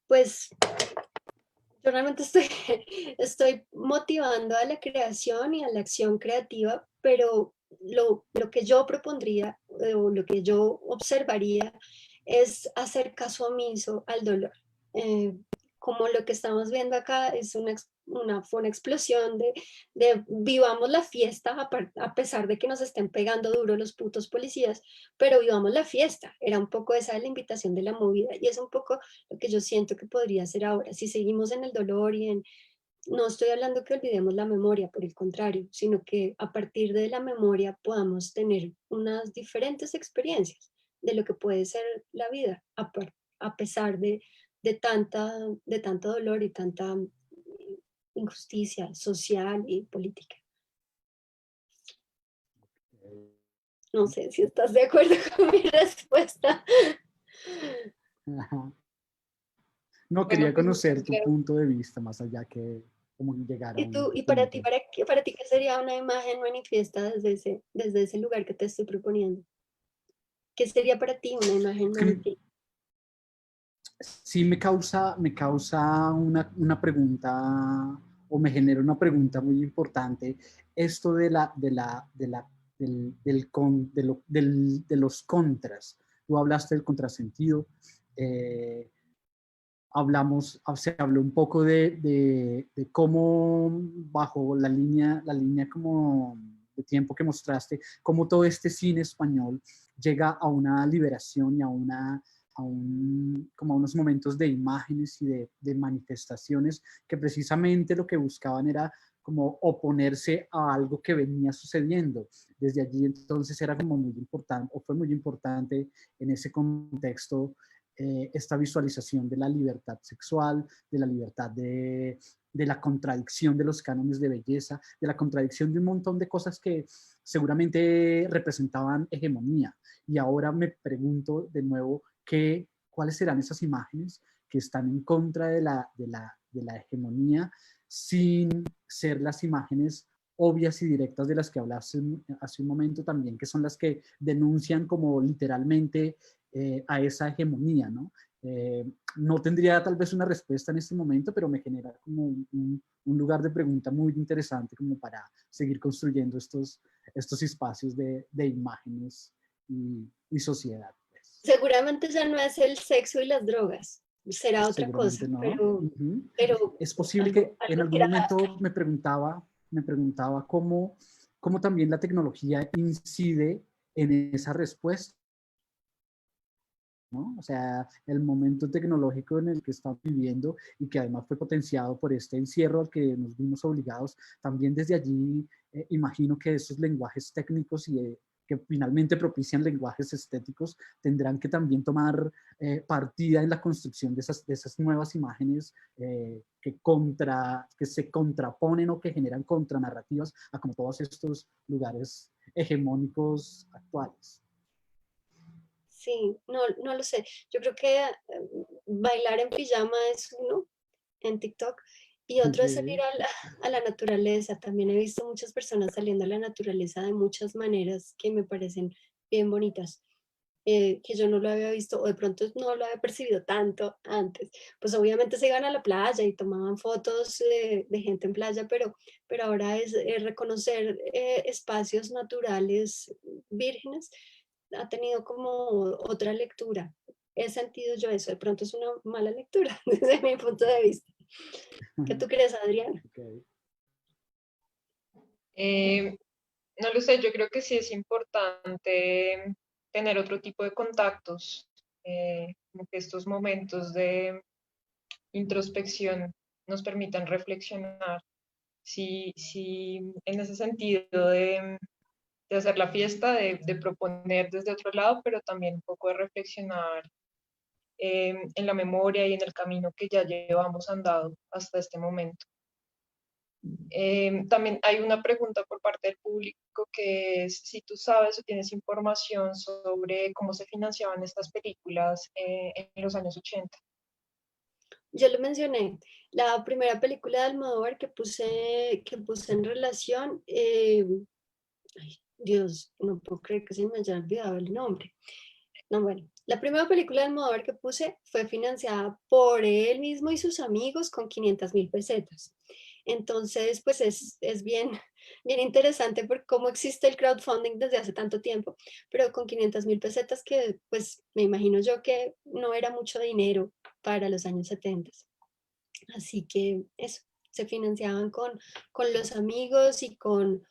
pues yo realmente estoy motivando a la creación y a la acción creativa, pero lo que yo propondría o lo que yo observaría es hacer caso omiso al dolor. Eh, Como lo que estamos viendo acá es fue una explosión de vivamos la fiesta a pesar de que nos estén pegando duro los putos policías, pero vivamos la fiesta. Era un poco esa la invitación de la movida y es un poco lo que yo siento que podría ser ahora. Si seguimos en el dolor no estoy hablando que olvidemos la memoria, por el contrario, sino que a partir de la memoria podamos tener unas diferentes experiencias de lo que puede ser la vida, a pesar de tanto dolor y tanta injusticia social y política. No sé si estás de acuerdo con mi respuesta. Ajá. No, Bueno, quería pues conocer tu creo, punto de vista, más allá que como llegar a ¿Y un tú, y punto. para ti, qué sería una imagen manifiesta desde ese lugar que te estoy proponiendo? ¿Qué sería para ti una imagen Es que manifiesta? sí me causa una pregunta o me genera una pregunta muy importante esto de los contras. Tú hablaste del contrasentido, se habló un poco de cómo bajo la línea como de tiempo que mostraste, cómo todo este cine español llega a una liberación y como a unos momentos de imágenes y de manifestaciones que precisamente lo que buscaban era como oponerse a algo que venía sucediendo. Desde allí entonces era como muy importante, o fue muy importante en ese contexto esta visualización de la libertad sexual, de la libertad de la contradicción de los cánones de belleza, de la contradicción de un montón de cosas que seguramente representaban hegemonía. Y ahora me pregunto de nuevo cuáles serán esas imágenes que están en contra de la hegemonía sin ser las imágenes obvias y directas de las que hablaste hace un momento también, que son las que denuncian como literalmente a esa hegemonía, ¿no? No tendría tal vez una respuesta en este momento, pero me genera como un lugar de pregunta muy interesante como para seguir construyendo estos espacios de imágenes y sociedad. Pues. Seguramente ya no es el sexo y las drogas, será otra cosa, Seguramente no. pero Es posible que en algo que algún era, momento me preguntaba cómo también la tecnología incide en esa respuesta, ¿no? O sea, el momento tecnológico en el que estamos viviendo y que además fue potenciado por este encierro al que nos vimos obligados, también desde allí imagino que esos lenguajes técnicos que finalmente propician lenguajes estéticos tendrán que también tomar partida en la construcción de esas nuevas imágenes que se contraponen o que generan contranarrativas a como todos estos lugares hegemónicos actuales. sí, no lo sé. Yo creo que bailar en pijama es uno en TikTok y otro es salir Okay. a la naturaleza. También he visto muchas personas saliendo a la naturaleza de muchas maneras que me parecen bien bonitas. que yo no lo había visto, o de pronto no lo había percibido tanto antes. Pues obviamente se iban a la playa y tomaban fotos de gente en playa, pero ahora es reconocer espacios naturales vírgenes, ha tenido como otra lectura. He sentido yo eso, de pronto es una mala lectura desde mi punto de vista. ¿Qué tú crees, Adriana? Ok. No lo sé, yo creo que sí es importante tener otro tipo de contactos, como que estos momentos de introspección nos permitan reflexionar. Sí, en ese sentido de hacer la fiesta, de proponer desde otro lado, pero también un poco de reflexionar en la memoria y en el camino que ya llevamos andado hasta este momento. También hay una pregunta por parte del público que es si tú sabes o tienes información sobre cómo se financiaban estas películas en los años 80. Yo lo mencioné, la primera película de Almodóvar que puse en relación, ay, Dios, no puedo creer que se me haya olvidado el nombre. No, bueno, la primera película de Almodóvar que puse fue financiada por él mismo y sus amigos con 500.000 pesetas. Entonces, pues es bien, bien interesante por cómo existe el crowdfunding desde hace tanto tiempo, pero con 500.000 pesetas que pues me imagino yo que no era mucho dinero para los años 70. Así que eso, se financiaban con los amigos y con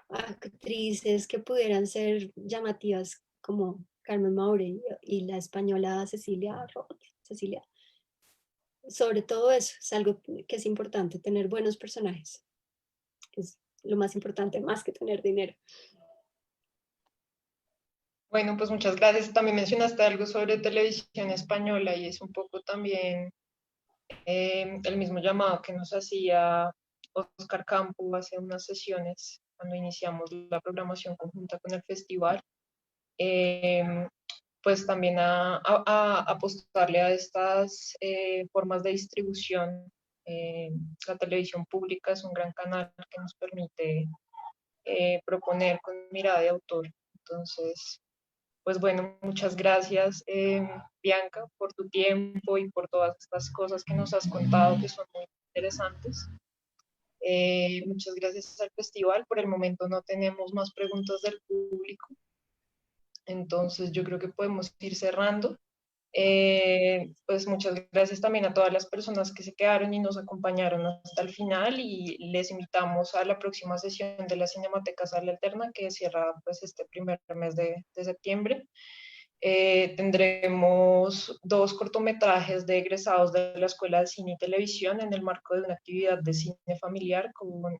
actrices que pudieran ser llamativas como Carmen Maure y la española Cecilia Roth. Cecilia. Sobre todo eso, es algo que es importante, tener buenos personajes. Es lo más importante, más que tener dinero. Bueno, pues muchas gracias. También mencionaste algo sobre televisión española y es un poco también el mismo llamado que nos hacía Oscar Campo hace unas sesiones cuando iniciamos la programación conjunta con el festival. Pues también a apostarle a estas formas de distribución. La televisión pública es un gran canal que nos permite proponer con mirada de autor. Entonces, pues bueno, muchas gracias, Bianca, por tu tiempo y por todas estas cosas que nos has contado que son muy interesantes. Muchas gracias al festival. Por el momento no tenemos más preguntas del público, entonces yo creo que podemos ir cerrando. Pues muchas gracias también a todas las personas que se quedaron y nos acompañaron hasta el final y les invitamos a la próxima sesión de la Cinemateca Sala Alterna que cierra pues este primer mes de septiembre. Tendremos 2 cortometrajes de egresados de la Escuela de Cine y Televisión en el marco de una actividad de cine familiar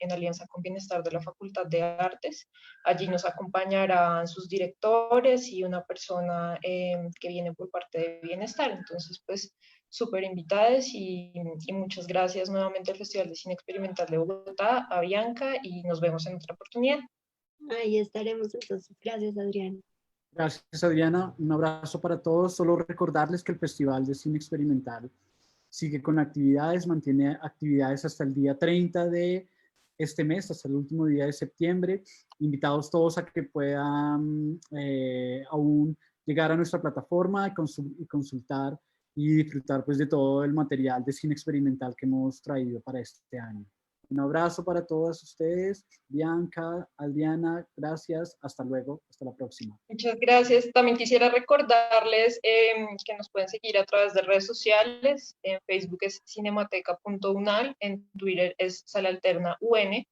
en alianza con Bienestar de la Facultad de Artes. Allí nos acompañarán sus directores y una persona que viene por parte de Bienestar. Entonces, pues, súper invitadas y muchas gracias nuevamente al Festival de Cine Experimental de Bogotá, a Bianca, y nos vemos en otra oportunidad. Ahí estaremos entonces. Gracias, Adriana. Gracias, Adriana. Un abrazo para todos. Solo recordarles que el Festival de Cine Experimental sigue con actividades, mantiene actividades hasta el día 30 de este mes, hasta el último día de septiembre. Invitados todos a que puedan aún llegar a nuestra plataforma y consultar y disfrutar pues, de todo el material de cine experimental que hemos traído para este año. Un abrazo para todas ustedes. Bianca, Adriana, gracias. Hasta luego. Hasta la próxima. Muchas gracias. También quisiera recordarles que nos pueden seguir a través de redes sociales. En Facebook es cinemateca.unal, en Twitter es Sala Alterna UN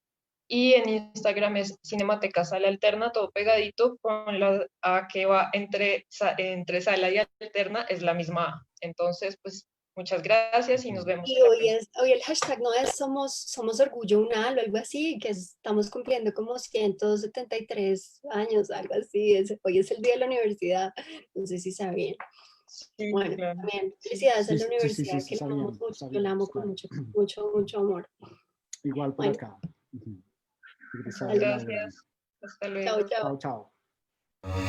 y en Instagram es Cinemateca Sala Alterna, todo pegadito con la A que va entre Sala y Alterna, es la misma A. Entonces, pues muchas gracias y nos vemos. Y hoy el hashtag no es somos Orgullo UNAL o algo así, que estamos cumpliendo como 173 años, algo así. Hoy es el día de la universidad, no sé si sabían. Sí, bueno, claro. también felicidades a la universidad, sí, que la amamos mucho, sabíamos, yo la amo con mucho amor. Igual por acá. Muchas gracias. Hasta luego. Chao, chao. Chao, chao.